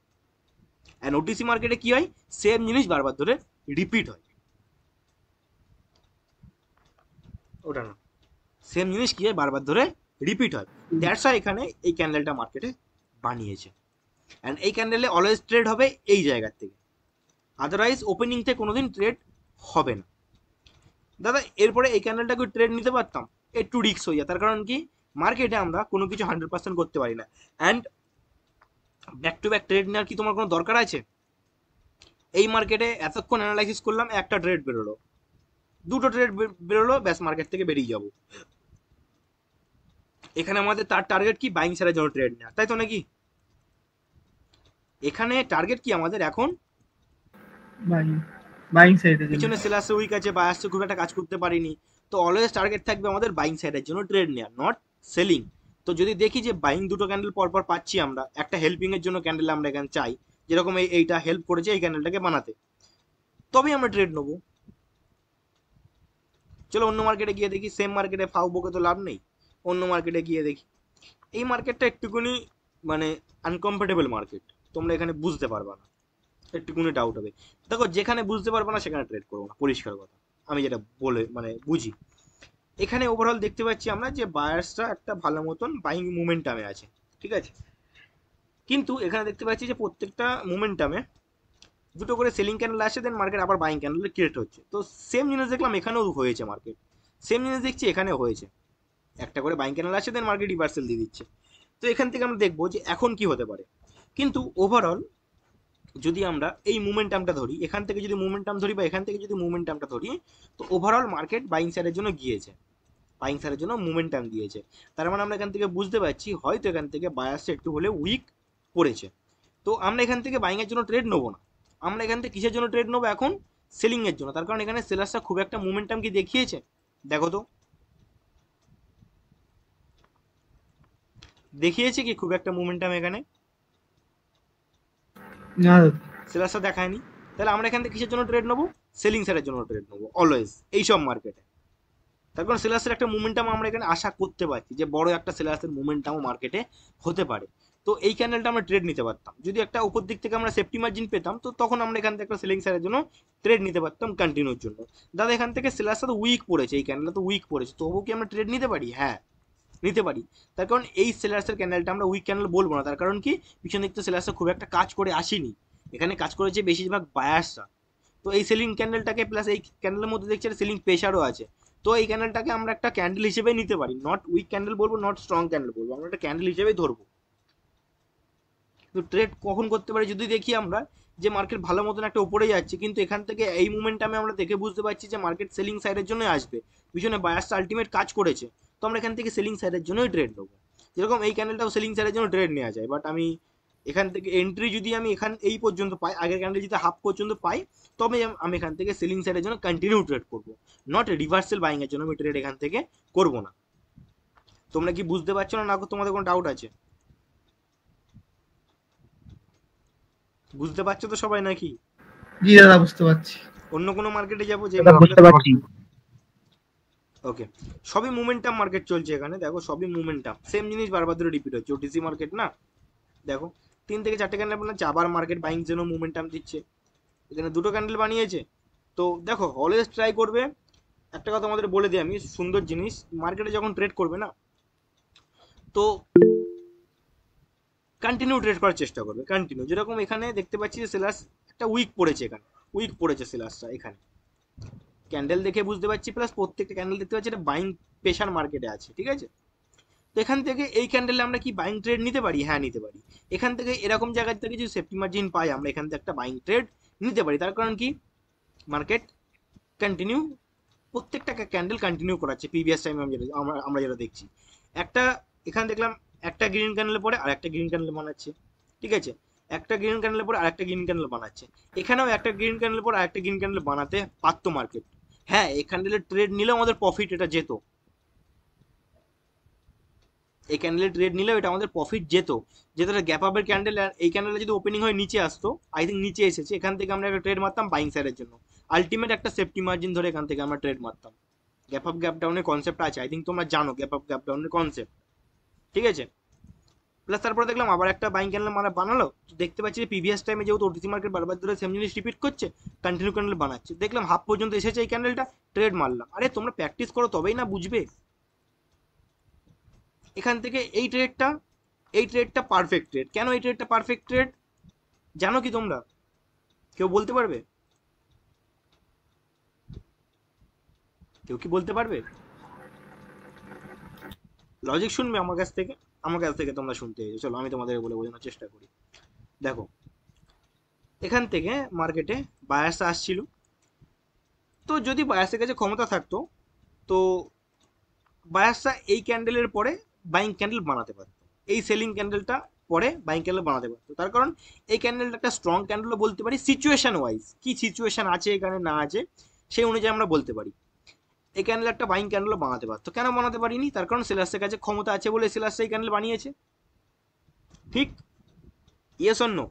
অ্যান্ড ওটিসি মার্কেটে কি হয়, সেম জিনিস বারবার ধরে রিপিট হয়। ওটা না, সেম জিনিস কি হয়, বারবার ধরে রিপিট হয়। দ্যাটস ওয়াই এখানে এই ক্যান্ডেলটা মার্কেটে বানিয়েছে, অ্যান্ড এই ক্যান্ডেলে অলওয়েজ ট্রেড হবে এই জায়গার থেকে, আদারওয়াইজ ওপেনিং থেকে কোনোদিন ট্রেড হবে না। দাদা এরপরে এই ক্যান্ডেলটাকে ট্রেড নিতে পারতাম, একটু রিস্ক হয়ে যায়। তার কারণ কি, মার্কেটে আমরা কোনো কিছু 100% করতে পারি না, and back to back trade নেওয়ার কি তোমার কোনো দরকার আছে? এই মার্কেটে এতক্ষণ অ্যানালাইসিস করলাম, একটা ট্রেড বেরোলো, দুটো ট্রেড বেরোলো, ব্যাস মার্কেট থেকে বেরিয়ে যাবো। এখানে আমাদের তার টার্গেট কি, বাইং সাইডের জন্য ট্রেড নেওয়া, তাই তো নাকি? এখানে টার্গেট কি আমাদের এখন, বাইং সাইডের জন্য। পিছনে সেলার্স উইক আছে, বায়ার্স খুব একটা কাজ করতে পারিনি, তো অলওয়েজ টার্গেট থাকবে আমাদের বাইং সাইডের জন্য ট্রেড নেওয়া, নট সেলিং। তো যদি দেখি যে বাইং দুটো ক্যান্ডেল পরপর পাচ্ছি আমরা, একটা হেল্পিং এর জন্য ক্যান্ডেল আমরা এখানে চাই, যেরকম এইটা হেল্প করেছে এই ক্যান্ডেলটাকে বানাতে, তবেই আমরা ট্রেড নেবো। চলো অন্য মার্কেটে গিয়ে দেখি, সেম মার্কেটে ফাউ বকে তো লাভ নেই, অন্য মার্কেটে গিয়ে দেখি। এই মার্কেটটা একটুকুনি মানে আনকমফোর্টেবল মার্কেট, তোমরা এখানে বুঝতে পারবা না, একটুকুনি ডাউট হবে। দেখো যেখানে বুঝতে পারবো না সেখানে ট্রেড করবো না, পরিষ্কার কথা, আমি যেটা বলে মানে বুঝি। এখানে ওভারঅল দেখতে পাচ্ছি আমরা যে বায়ার্সটা একটা ভালো মতন বাইং মুভমেন্টামে আছে, ঠিক আছে। কিন্তু এখানে দেখতে পাচ্ছি যে প্রত্যেকটা মুভমেন্টামে দুটো করে সেলিং ক্যান্ডেল আসে, দেন মার্কেট আবার বাইং ক্যান্ডেল ক্রিয়েট হচ্ছে। তো সেম জিনিস দেখলাম এখানেও হয়েছে, মার্কেট সেম জিনিস দেখছি এখানেও হয়েছে, একটা করে বাইং ক্যান্ডেল আসে, দেন মার্কেট রিভার্সাল দিয়ে দিচ্ছে। তো এখান থেকে আমরা দেখবো যে এখন কি হতে পারে। কিন্তু ওভারঅল যদি আমরা এই মুভমেন্টামটা ধরি, এখান থেকে যদি মুভমেন্টাম ধরি বা এখান থেকে যদি মুভমেন্টামটা ধরি, তো ওভারঅল মার্কেট বাইং সাইডের জন্য গিয়েছে, বাইং সাইডের জন্য মুভমেন্টাম দিয়েছে। তার মানে আমরা এখান থেকে বুঝতে পারছি হয়তো এখান থেকে বায়ার্সটা একটু হলে উইক পড়েছে। তো আমরা এখান থেকে বাইং এর জন্য ট্রেড নেবো না, আমরা এখান থেকে কিসের জন্য ট্রেড নেবো এখন, সেলিং এর জন্য। তার কারণ এখানে সেলার্সটা খুব একটা মুভমেন্টাম কি দেখিয়েছে, দেখো তো দেখিয়েছে কি খুব একটা মুভমেন্টাম এখানে? না দাদা। সেলার্সটা দেখায়নি। তাহলে আমরা এখান থেকে কিসের জন্য ট্রেড নেবো, সেলিং সাইডের জন্য ট্রেড নেবো অলওয়েজ এইসব মার্কেটে। তার কারণ সেলার্সের একটা মুভমেন্টাম আমরা এখানে আশা করতে পারছি, যে বড় একটা সেলার্সের মুভমেন্টামও মার্কেটে হতে পারে। তো এই ক্যান্ডেলটা আমরা ট্রেড নিতে পারতাম, যদি একটা উপর দিক থেকে আমরা সেফটি মার্জিন পেতাম, তো তখন আমরা এখান থেকে একটা সেলিং সাইডের জন্য ট্রেড নিতে পারতাম কন্টিনিউর জন্য। দাদা এখান থেকে সেলার্সটা তো উইক পড়েছে, এই ক্যান্ডেলটা তো উইক পড়েছে, তবুও কি আমরা ট্রেড নিতে পারি? হ্যাঁ নিতে পারি। তার কারণ এই সেলার্সের ক্যান্ডেলটা আমরা উইক ক্যান্ডেল বলবো না, তার কারণ কি, পিছন দিক থেকে সেলার্সটা খুব একটা কাজ করে আসেনি, এখানে কাজ করেছে বেশিরভাগ বায়ার্সরা। তো এই সেলিং ক্যান্ডেলটাকে প্লাস এই ক্যান্ডেলের মধ্যে দেখছি একটা সেলিং প্রেশারও আছে, তো এই ক্যান্ডেলটাকে আমরা একটা ক্যান্ডেল হিসেবে নিতে পারি, নট উইক ক্যান্ডেল বলবো, নট স্ট্রং ক্যান্ডেল বলবো, আমরা একটা ক্যান্ডেল হিসেবেই ধরবো। তো ট্রেড কখন করতে পারি, যদি দেখি আমরা যে মার্কেট ভালো মতন একটা উপরে যাচ্ছে, কিন্তু এখান থেকে এই মুভমেন্টামে আমরা দেখে বুঝতে পারছি যে মার্কেট সেলিং সাইডের জন্য আসবে, পিছনে বায়ার্স আলটিমেট কাজ করেছে, তো আমরা এখান থেকে সেলিং সাইডের জন্যই ট্রেড নেবো। যেরকম এই ক্যান্ডেলটাও সেলিং সাইডের জন্য ট্রেড নেওয়া যায়, বাট আমি এখান থেকে এন্ট্রি যদি আমি এখান এই পর্যন্ত পাই, আগের ক্যান্ডেল যদি হাফ পর্যন্ত পাই, তবে আমি এখান থেকে সেলিং সাইডের জন্য কন্টিনিউ ট্রেড করবো, নট রিভার্সাল বাইং এর জন্য আমি ট্রেড এখান থেকে করবো না। তোমরা কি বুঝতে পারছো না, তোমাদের কোনো ডাউট আছে? বুঝতে পারছো তো সবাই নাকি? জি দাদা বুঝতে পারছি। অন্য কোনো মার্কেটে যাবো যে বুঝতে পারছি। ওকে, সবই মোমেন্টাম মার্কেট চলছে এখানে, দেখো সবই মোমেন্টাম, সেম জিনিস বারবার ধরে রিপিট হচ্ছে, ওটিসি মার্কেট না। দেখো 3 থেকে 4টে ক্যান্ডেল বানাচ্ছে, আবার মার্কেট বাইং জন্য মোমেন্টাম দিচ্ছে, এখানে দুটো ক্যান্ডেল বানিয়েছে। তো দেখো অলওয়েজ ট্রাই করবে, একটা কথা আমাদের বলে দিই আমি, সুন্দর জিনিস, মার্কেটে যখন ট্রেড করবে না, তো কন্টিনিউ ট্রেড করার চেষ্টা করবে, কন্টিনিউ। যেরকম এখানে দেখতে পাচ্ছি যে সেলার্স একটা উইক পড়েছে, এখানে উইক পড়েছে সেলার্সটা, এখানে ক্যান্ডেল দেখে বুঝতে পারছি, প্লাস প্রত্যেকটা ক্যান্ডেল দেখতে পাচ্ছি এটা বাইং প্রেশার মার্কেটে আছে, ঠিক আছে। তো এখান থেকে এই ক্যান্ডেলে আমরা কি বাইং ট্রেড নিতে পারি? হ্যাঁ নিতে পারি। এখান থেকে এরকম জায়গা থেকে যদি সেফটি মার্জিন পাই আমরা এখান থেকে একটা বাইং ট্রেড নিতে পারি। তার কারণ কি, মার্কেট কন্টিনিউ, প্রত্যেকটা ক্যান্ডেল কন্টিনিউ করাচ্ছে প্রিভিয়াস টাইমে আমরা যেটা দেখছি। একটা এখানে দেখলাম একটা গ্রিন ক্যান্ডেলের পরে আর একটা গ্রিন ক্যান্ডেল বানাচ্ছে, ঠিক আছে, একটা গ্রিন ক্যান্ডেলের পরে আর একটা গ্রিন ক্যান্ডেল বানাচ্ছে। এখানেও একটা গ্রিন ক্যান্ডেলের পর আর একটা গ্রিন ক্যান্ডেল বানাতে পারতো মার্কেট। হ্যাঁ এই ক্যান্ডেলের ট্রেড নিলেও আমাদের প্রফিট এটা যেত, এই ক্যান্ডেলের ট্রেড নিলেও এটা আমাদের প্রফিট যেত, যেহেতু এটা গ্যাপ আপের ক্যান্ডেল। আর এই ক্যান্ডেলটা যদি ওপেনিং হয়ে নিচে আসতো, আই থিঙ্ক নিচে এসেছে, এখান থেকে আমরা একটা ট্রেড মারতাম বাইং সাইডের জন্য, আলটিমেট একটা সেফটি মার্জিন ধরে এখান থেকে আমরা ট্রেড মারতাম। গ্যাপ আপ গ্যাপ ডাউনের কনসেপ্ট আছে, আই থিঙ্ক তোমরা জানো গ্যাপ আপ গ্যাপ ডাউনের কনসেপ্ট, ঠিক আছে। প্লাস তারপরে দেখলাম আবার একটা বাইং ক্যান্ডেল মানে বানালো, তো দেখতে পাচ্ছি যে প্রিভিয়াস টাইমে যেহেতু ওটিসি মার্কেট বারবার ধরে সেম জিনিস রিপিট করছে, কন্টিনিউ ক্যান্ডেল বানাচ্ছে, দেখলাম হাফ পর্যন্ত এসেছে এই ক্যান্ডেলটা, ট্রেড মারলাম। আরে তোমরা প্র্যাকটিস করো তবেই না বুঝবে। এখান থেকে এই ট্রেডটা পারফেক্ট ট্রেড। কেন এই ট্রেডটা পারফেক্ট ট্রেড জানো কি তোমরা? কেউ বলতে পারবে? কেউ কি বলতে পারবে? লজিক শুনবে আমার কাছ থেকে? আমার কাছ থেকে তোমরা শুনতে এসো, চলো আমি তোমাদের বলে বোঝানোর চেষ্টা করি। দেখো এখান থেকে মার্কেটে বায়ার্স আসছিল, তো যদি বায়ার্সের কাছে ক্ষমতা থাকতো তো বায়ার্সরা এই ক্যান্ডেলের পরে বাইং ক্যান্ডেল বানাতে পারতো, এই সেলিং ক্যান্ডেলটা পরে বাইং ক্যান্ডেল বানাতে পারতো। তার কারণ এই ক্যান্ডেলটা একটা স্ট্রং ক্যান্ডেলও বলতে পারি, সিচুয়েশন ওয়াইজ কি সিচুয়েশন আছে এখানে না আছে সেই অনুযায়ী আমরা বলতে পারি। এই ক্যান্ডেল একটা বাইং ক্যান্ডেলও বানাতে পারতো, কেন বানাতে পারিনি? তার কারণ সেলার্সের কাছে ক্ষমতা আছে বলে সেলার্স এই ক্যান্ডেল বানিয়েছে, ঠিক? Yes or no?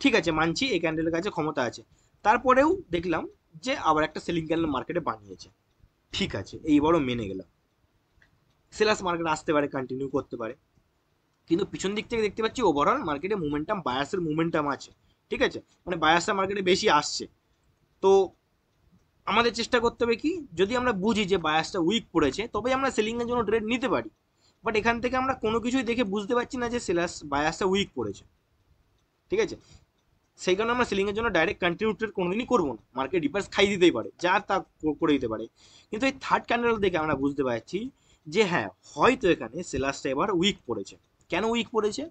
ঠিক আছে মানছি এই ক্যান্ডেলের কাছে ক্ষমতা আছে, তারপরেও দেখলাম যে আবার একটা সেলিং ক্যান্ডেল মার্কেটে বানিয়েছে, ঠিক আছে এইবারও মেনে গেলাম সেলার্স মার্কেট আসতে পারে, কন্টিনিউ করতে পারে, কিন্তু পিছন দিক থেকে দেখতে পাচ্ছি ওভারঅল মার্কেটে মোমেন্টাম, বায়াসের মোমেন্টাম আছে, ঠিক আছে, মানে বায়াসটা মার্কেটে বেশি আসছে। তো আমাদের চেষ্টা করতে হবে কি, যদি আমরা বুঝি যে বায়াসটা উইক পড়েছে তবেই আমরা সেলিং এর জন্য ট্রেড নিতে পারি। বাট এখান থেকে আমরা কোনো কিছুই দেখে বুঝতে পারছি না যে সেলার্স বায়াসটা উইক পড়েছে, ঠিক আছে, সেই কারণে আমরা সেলিং এর জন্য ডাইরেক্ট কন্টিনিউ ট্রেড কোনোদিনই করবো না, মার্কেট রিভার্স খাই দিতেই পারে, যা তা করে দিতে পারে। কিন্তু এই থার্ড ক্যান্ডেল দেখে আমরা বুঝতে পারছি যে হ্যাঁ হয়তো এখানে সেলার্সটা এবার উইক পড়েছে। কেন উইক পড়েছে?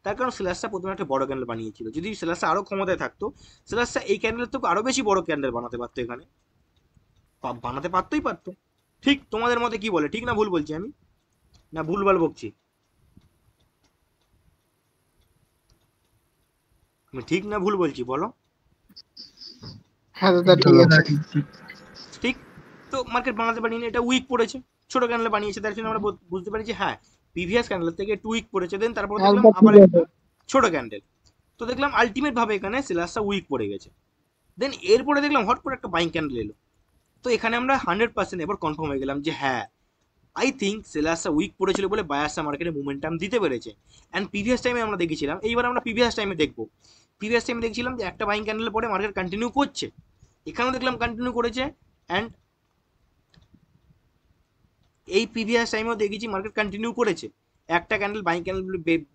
তার কারণ সেলার্সটা প্রথমে একটা বড় ক্যান্ডেল বানিয়েছিল, যদি সেলার্সটা আরো ক্ষমতায় থাকতো সেলার্সটা এই ক্যান্ডেলের থেকে আরো বেশি বড় ক্যান্ডেল বানাতে পারতো, এখানে বানাতে পারতোই পারতো। ঠিক তোমাদের মতে কি বলে, ঠিক না ভুল বলছি আমি, না ভুলভাল বকছি? আমি ঠিক না ভুল বলছি বলো? হ্যাঁ দাদা ঠিক আছে। ঠিক। তো মার্কেট বানাতে পারিনি, এটা উইক পড়েছে, ছোট ক্যান্ডেল বানিয়েছে, তার জন্য আমরা বুঝতে পারি যে হ্যাঁ প্রিভিয়াস ক্যান্ডেল থেকে একটু উইক পড়েছে। দেন তারপর দেখলাম একদম আবার ঠিক একটা আছে। ছোট ক্যান্ডেল, তো দেখলাম আলটিমেট ভাবে এখানে সেলার্সটা উইক পড়ে গেছে। দেন এরপরে দেখলাম হট করে একটা বাইং ক্যান্ডেল এলো, তো এখানে আমরা 100% এবার কনফার্ম হয়ে গেলাম যে হ্যাঁ আই থিঙ্ক সেলার্সটা উইক পড়েছিল বলে বায়ার্সটা মার্কেটে মোমেন্টাম দিতে পেরেছে। অ্যান্ড প্রিভিয়াস টাইমে আমরা দেখেছিলাম, এইবার আমরা প্রিভিয়াস টাইমে দেখবো, প্রিভিয়াস টাইমে দেখছিলাম যে একটা বাইং ক্যান্ডেলের পরে মার্কেট কন্টিনিউ করছে, এখানেও দেখলাম কন্টিনিউ করেছে। অ্যান্ড এই প্রিভিয়াস টাইমেও দেখেছি মার্কেট কন্টিনিউ করেছে, একটা ক্যান্ডেল বাইং ক্যান্ডেল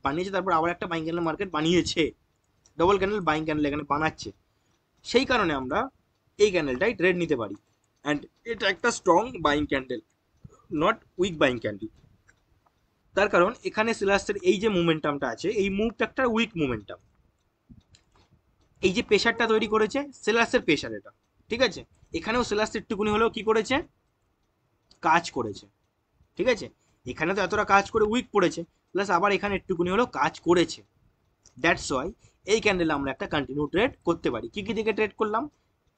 বানিয়েছে, তারপর আবার একটা বাইং ক্যান্ডেল মার্কেট বানিয়েছে, ডবল ক্যান্ডেল বাইং ক্যান্ডেল এখানে বানাচ্ছে। সেই কারণে আমরা এই ক্যান্ডেলটাই ট্রেড নিতে পারি। অ্যান্ড এটা একটা strong buying candle, not weak buying candle. তার কারণ এখানে সেলার্সের এই যে মোমেন্টামটা আছে, এই মুভটা একটা উইক মোমেন্টাম, এই যে প্রেশারটা তৈরি করেছে সেলার্সের প্রেশার এটা, ঠিক আছে, এখানেও সেলার্স একটুকুনি হলেও কি করেছে, কাজ করেছে, ঠিক আছে, এখানে তো এতটা কাজ করে উইক পড়েছে, প্লাস আবার এখানে একটুকুনি হলেও কাজ করেছে। দ্যাটস ওয়াই এই ক্যান্ডেলে আমরা একটা কন্টিনিউ ট্রেড করতে পারি। কি কি দিকে ট্রেড করলাম?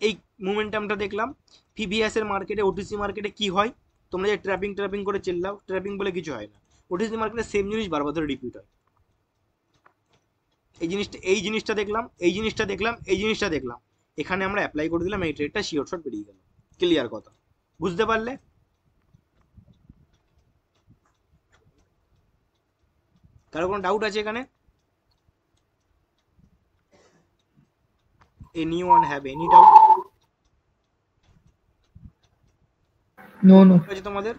এই মোমেন্টামটা দেখলাম, পিভিএস এর মার্কেটে, ওটিসি মার্কেটে কি হয়, তোমরা যে ট্র্যাপিং করে চিল্লাও, ট্র্যাপিং বলে কিছু হয় না, ওটিসি মার্কেটে সেম জিনিস বারবার ধরে রিপিট হয়। এই জিনিসটা দেখলাম, এই জিনিসটা দেখলাম, এই জিনিসটা দেখলাম, এখানে আমরা অ্যাপ্লাই করে দিলাম, এই ট্রেডটা শিওর শট বেরিয়ে গেল। ক্লিয়ার কথা, বুঝতে পারলে? কারো কোনো ডাউট আছে এখানে? Anyone have any doubt? No no, আছে তোমাদের?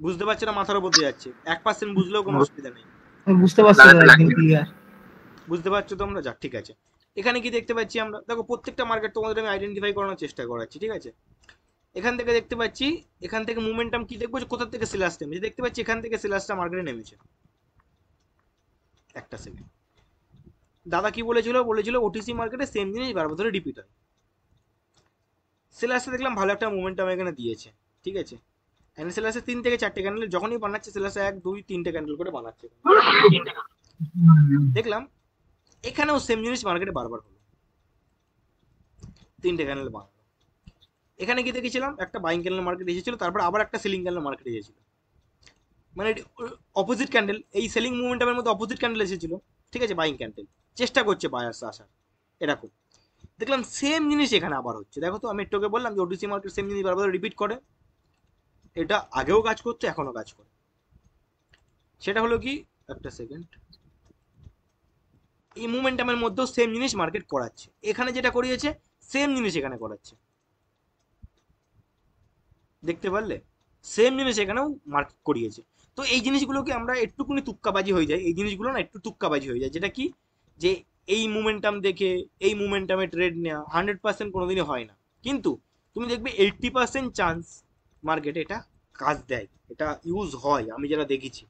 বুঝতে পারছো না, মাথার উপর দিয়ে যাচ্ছে, 1% বুঝলেও কোনো অসুবিধা নেই। বুঝতে পারছি দাদা, একদম ক্লিয়ার। বুঝতে পারছো তোমরা? যাক ঠিক আছে। এখানে কি দেখতে পাচ্ছি আমরা, দেখো প্রত্যেকটা মার্কেট তোমাদের আমি আইডেন্টিফাই করানোর চেষ্টা করাচ্ছি, ঠিক আছে। এখান থেকে দেখতে পাচ্ছি, এখান থেকে মোমেন্টাম কি দেখবো, যে কোথা থেকে সেলার্স নেমেছে, দেখতে পাচ্ছি এখান থেকে সেলার্সটা মার্কেটে নেমেছে। একটা সেকেন্ড, দাদা কি বলেছিল ওটিসি মার্কেটে সেম জিনিস বারবার ধরে রিপিট হয়। সেলার্সে দেখলাম ভালো একটা মোমেন্টাম এখানে দিয়েছে, ঠিক আছে। এন্ড সেলার্সে 3 থেকে 4টে ক্যান্ডেল যখনই বানাচ্ছে, সেলার্সে 1 2 3টে ক্যান্ডেল করে বানাচ্ছে। দেখলাম এখানেও সেম জিনিস মার্কেটে বারবার হলো, 3টে ক্যান্ডেল বানালো। এখানে কি দেখেছিলাম, একটা বাইং ক্যান্ডেল মার্কেট এসেছিল, তারপর আবার একটা সেলিং ক্যান্ডেল মার্কেট এসেছিল, মানে অপোজিট ক্যান্ডেল, এই সেলিং মোমেন্টামের মধ্যে অপোজিট ক্যান্ডেল এসেছিল, ঠিক আছে, বাইং ক্যান্ডেল চেষ্টা করছে বায়ার্স আসার, এরকম। দেখলাম সেম জিনিস এখানে আবার হচ্ছে। দেখো তো, আমি একটুকে বললাম যে ওটিসি মার্কেট সেম জিনিস বারবার রিপিট করে, এটা আগেও কাজ করছে, এখনো কাজ করে। সেটা হলো কি, একটা সেকেন্ড, এই মোমেন্টামের মধ্যেও সেম জিনিস মার্কেট করাচ্ছে, এখানে যেটা করিয়েছে সেম জিনিস এখানে করাচ্ছে, দেখতে পারলে সেম জিনিস এখানেও মার্কেট করিয়েছে। তো এই জিনিসগুলোকে আমরা একটুকুনি তুক্কাবাজি হয়ে যায়, এই জিনিসগুলো না একটু তুক্কাবাজি হয়ে যায়, যেটা কি, যে এই মোমেন্টাম দেখে এই মোমেন্টামে ট্রেড নেওয়া 100% কোনোদিনই হয় না, কিন্তু তুমি দেখবে 80% চান্স মার্কেটে এটা কাজ দেয়, এটা ইউজ হয়, আমি যেটা দেখেছি।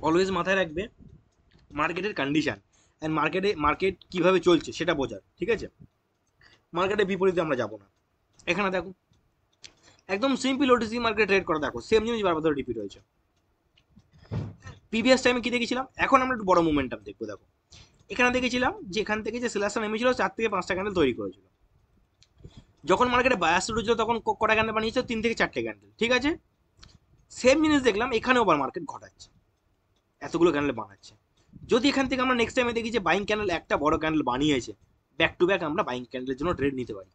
অলওয়েজ মাথায় রাখবে মার্কেটের কন্ডিশন অ্যান্ড মার্কেট কিভাবে চলছে সেটা বোঝার, ঠিক আছে। মার্কেটের বিপরীতে আমরা যাব না। এখানে দেখো একদম সিম্পল ওটিসি মার্কেট ট্রেড করা, দেখো সেম জিনিস বারবার ধরে রিপিট হয়েছে। প্রিভিয়াস টাইমে কি দেখেছিলাম, এখন আমরা একটু বড় মোমেন্টাম দেখবো। দেখো এখানে দেখেছিলাম যে এখান থেকে যে সেলার্সটা নেমেছিল 4 থেকে 5টা ক্যান্ডেল তৈরি করেছিল, যখন মার্কেটে বায়ার শুরু হয়েছিল তখন কটা ক্যান্ডেল বানিয়েছিল, 3 থেকে 4টে ক্যান্ডেল, ঠিক আছে। সেম জিনিস দেখলাম এখানেও আবার মার্কেট ঘটাচ্ছে, এতগুলো ক্যান্ডেল বানাচ্ছে। যদি এখান থেকে আমরা নেক্সট টাইমে দেখি যে বাইং ক্যান্ডেল একটা বড় ক্যান্ডেল বানিয়েছে, ব্যাক টু ব্যাক আমরা বাইং ক্যান্ডেলের জন্য ট্রেড নিতে পারি।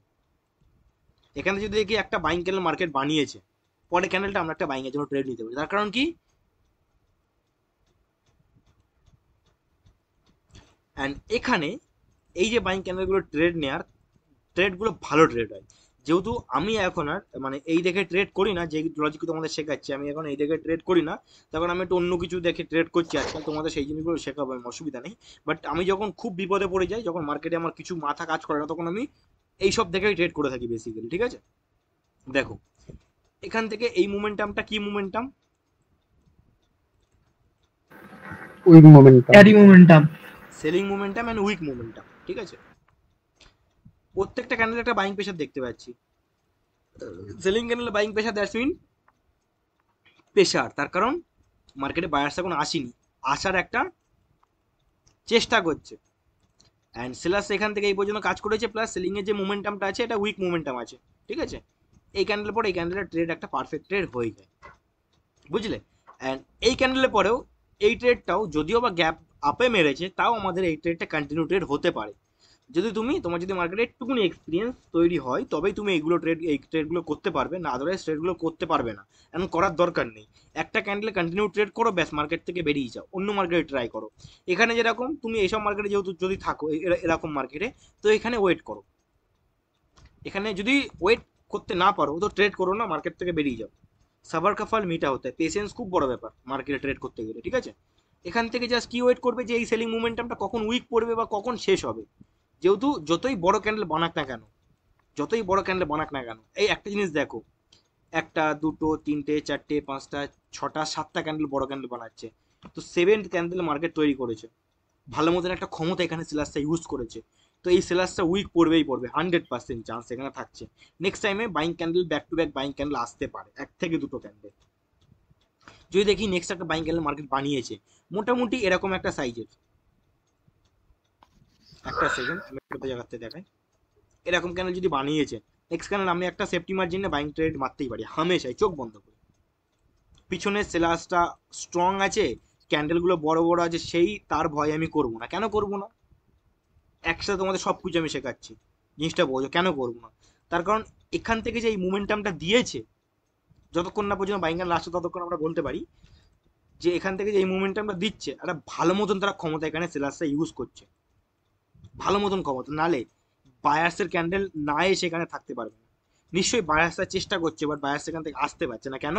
এখানে যদি দেখি একটা বাইং ক্যান্ডেল মার্কেট বানিয়েছে, পরে ক্যান্ডেলটা আমরা একটা বাইং এর জন্য ট্রেড নিতে পারি। তার কারণ কি, অ্যান্ড এখানে এই যে বাইং ক্যান্ডেলগুলো ট্রেড নেওয়ার, ট্রেডগুলো ভালো ট্রেড হয়। যেহেতু আমি এখন আর মানে এই দেখে ট্রেড করি না, যে লজিক তোমাদের শেখাচ্ছি, আমি এখন এই দেখে ট্রেড করি না, তখন আমি একটু অন্য কিছু দেখে ট্রেড করছি আজকাল, তোমাদের সেই জিনিসগুলো শেখাবো, আমি অসুবিধা নেই। বাট আমি যখন খুব বিপদে পড়ে যাই, যখন মার্কেটে আমার কিছু মাথা কাজ করে না, তখন আমি এইসব দেখেই ট্রেড করে থাকি বেসিক্যালি, ঠিক আছে। দেখো এখান থেকে এই মোমেন্টামটা কি momentum, weak momentum, carry momentum, selling momentum and weak momentum, ঠিক আছে। প্রত্যেকটা ক্যান্ডেল একটা বাইং প্রেসার দেখতে পাচ্ছি, selling candle buying pressure, that's mean pressure, তার কারণ মার্কেটে বায়ার্স এখন আসেনি, আসার একটা চেষ্টা করছে। অ্যান্ড সেলার্স এখান থেকে এই পর্যন্ত কাজ করেছে, প্লাস সেলিং এর যে মোমেন্টামটা আছে এটা উইক মোমেন্টাম আছে, ঠিক আছে। এই ক্যান্ডেল পরে এই ক্যান্ডেলের ট্রেড একটা পারফেক্ট ট্রেড হয়ে যায়, বুঝলে। অ্যান্ড এই ক্যান্ডেলের পরেও এই ট্রেডটাও যদিও বা গ্যাপ আপে মেরেছে, তাও আমাদের এই ট্রেডটা কন্টিনিউ ট্রেড হতে পারে, যদি তোমার যদি মার্কেটে একটুকুনি এক্সপিরিয়েন্স তৈরি হয়, তবেই তুমি এই ট্রেডগুলো করতে পারবে, না আদারওয়াইজ ট্রেডগুলো করতে পারবে না, এমন করার দরকার নেই। একটা ক্যান্ডেলে কন্টিনিউ ট্রেড করো, ব্যাস মার্কেট থেকে বেরিয়ে যাও, অন্য মার্কেটে ট্রাই করো। এখানে যেরকম তুমি এইসব মার্কেটে যেহেতু যদি থাকো এরকম মার্কেটে, তো এখানে ওয়েট করো। এখানে যদি ওয়েট করতে না পারো তো ট্রেড করো না, মার্কেট থেকে বেরিয়ে যাও। সাবার কা ফল মিঠা হতে হয়, পেশেন্স খুব বড় ব্যাপার মার্কেটে ট্রেড করতে গেলে, ঠিক আছে। এখান থেকে জাস্ট কি ওয়েট করবে যে এই সেলিং মোমেন্টামটা কখন উইক পড়বে বা কখন শেষ হবে। যেহেতু যতই বড় ক্যান্ডেল বানাক না কেন, এই একটা জিনিস দেখো, 1টা 2টো 3টে 4টে 5টা 6টা 7টা ক্যান্ডেল বড় ক্যান্ডেল বানাচ্ছে, তো 7th ক্যান্ডেল মার্কেট তৈরি করেছে, ভালো মতন একটা ক্ষমতা এখানে সেলার্সটা ইউজ করেছে। তো এই সেলার্সটা উইক পড়বেই পড়বে, 100% চান্স এখানে থাকছে। নেক্সট টাইমে buying candle back to back buying candle আসতে পারে, 1 থেকে 2টো ক্যান্ডেল। যদি দেখি নেক্সট একটা বাইং ক্যান্ডেল মার্কেট বানিয়েছে মোটামুটি এরকম একটা সাইজের, একটা সেকেন্ড আমি একটা জায়গাতে দেখাই, এরকম ক্যান্ডেল যদি বানিয়েছে, নেক্সট ক্যান্ডেল আমি একটা সেফটি মার্জিনে বাইং ট্রেড মারতেই পারি হামেশাই, চোখ বন্ধ করে। পিছনের সেলার্সটা স্ট্রং আছে, ক্যান্ডেলগুলো বড় বড় আছে, সেই তার ভয় আমি করবো না। কেন করবো না, একসাথে তোমাদের সব কিছু আমি শেখাচ্ছি, জিনিসটা বোঝো কেন করবো না। তার কারণ এখান থেকে যে এই মুভমেন্টামটা দিয়েছে, যতক্ষণ না পর্যন্ত বাইং ক্যান্ডেল আসছে ততক্ষণ আমরা বলতে পারি যে এখান থেকে যে এই মুভমেন্টামটা দিচ্ছে, একটা ভালো মতন তারা ক্ষমতা এখানে সেলার্সটা ইউজ করছে, ভালো মতন ক্ষমতা, নালে বায়ার্সের ক্যান্ডেল না এসে এখানে থাকতে পারবে না। নিশ্চয়ই বায়ার্সরা চেষ্টা করছে, বাট বায়ার্স এখান থেকে আসতে পারছে না, কেন,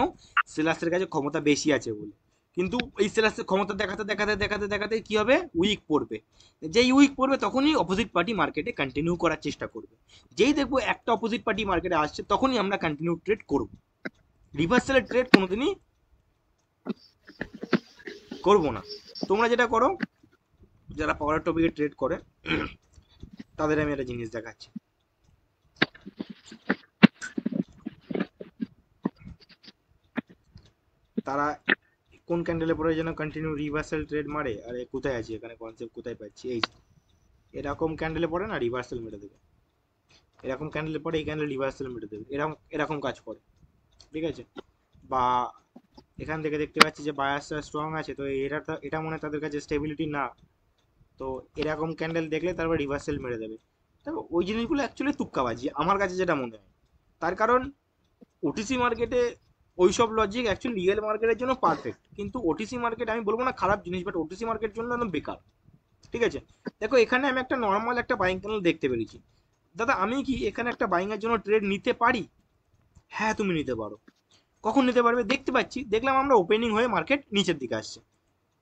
সেলার্সের কাছে ক্ষমতা বেশি আছে বলে। কিন্তু এই সেলার্সের ক্ষমতা দেখাতে দেখাতে দেখাতে দেখাতে কি হবে, উইক পড়বে। যেই উইক পড়বে তখনই অপোজিট পার্টি মার্কেটে কন্টিনিউ করার চেষ্টা করবে। যেই দেখবো একটা অপোজিট পার্টি মার্কেটে আসছে তখনই আমরা কন্টিনিউ ট্রেড করব। রিভার্সালের ট্রেড কোনোদিনই করবো না। তোমরা যেটা করো, যারা পাওয়ার টপিকে ট্রেড করে তাদের আমি একটা জিনিস দেখাচ্ছি। তারা কোন ক্যান্ডেলে পরে যেন কন্টিনিউ রিভার্সাল ট্রেড মারে, আর কোথায় আছে এখানে কনসেপ্ট কোথায় পাচ্ছি, এই এরকম ক্যান্ডেলে পরে না রিভার্সাল মেরে দেবে, এরকম ক্যান্ডেলে পরে এই ক্যান্ডেল রিভার্সাল মেরে দেবে, এরকম এরকম কাজ করে, ঠিক আছে। বা এখান থেকে দেখতে পাচ্ছি যে বায়াসটা স্ট্রং আছে, তো এটা মনে হয় তাদের কাছে স্টেবিলিটি না, তো এরকম ক্যান্ডেল দেখলে তারপর রিভার্সাল মেরে দেবে। তবে ওই জিনিসগুলো অ্যাকচুয়ালি তুক্কাবাজি আমার কাছে যেটা মনে হয়। তার কারণ ওটিসি মার্কেটে ওইসব লজিক অ্যাকচুয়ালি রিয়েল মার্কেটের জন্য পারফেক্ট, কিন্তু ওটিসি মার্কেট আমি বলবো না খারাপ জিনিস, বাট ওটিসি মার্কেটের জন্য একদম বেকার, ঠিক আছে। দেখো এখানে আমি একটা নর্মাল একটা বাইং ক্যান্ডেল দেখতে পেরেছি। দাদা আমি কি এখানে একটা বাইং এর জন্য ট্রেড নিতে পারি? হ্যাঁ তুমি নিতে পারো। কখন নিতে পারবে? দেখতে পাচ্ছি, দেখলাম আমরা ওপেনিং হয়ে মার্কেট নিচের দিকে আসছে।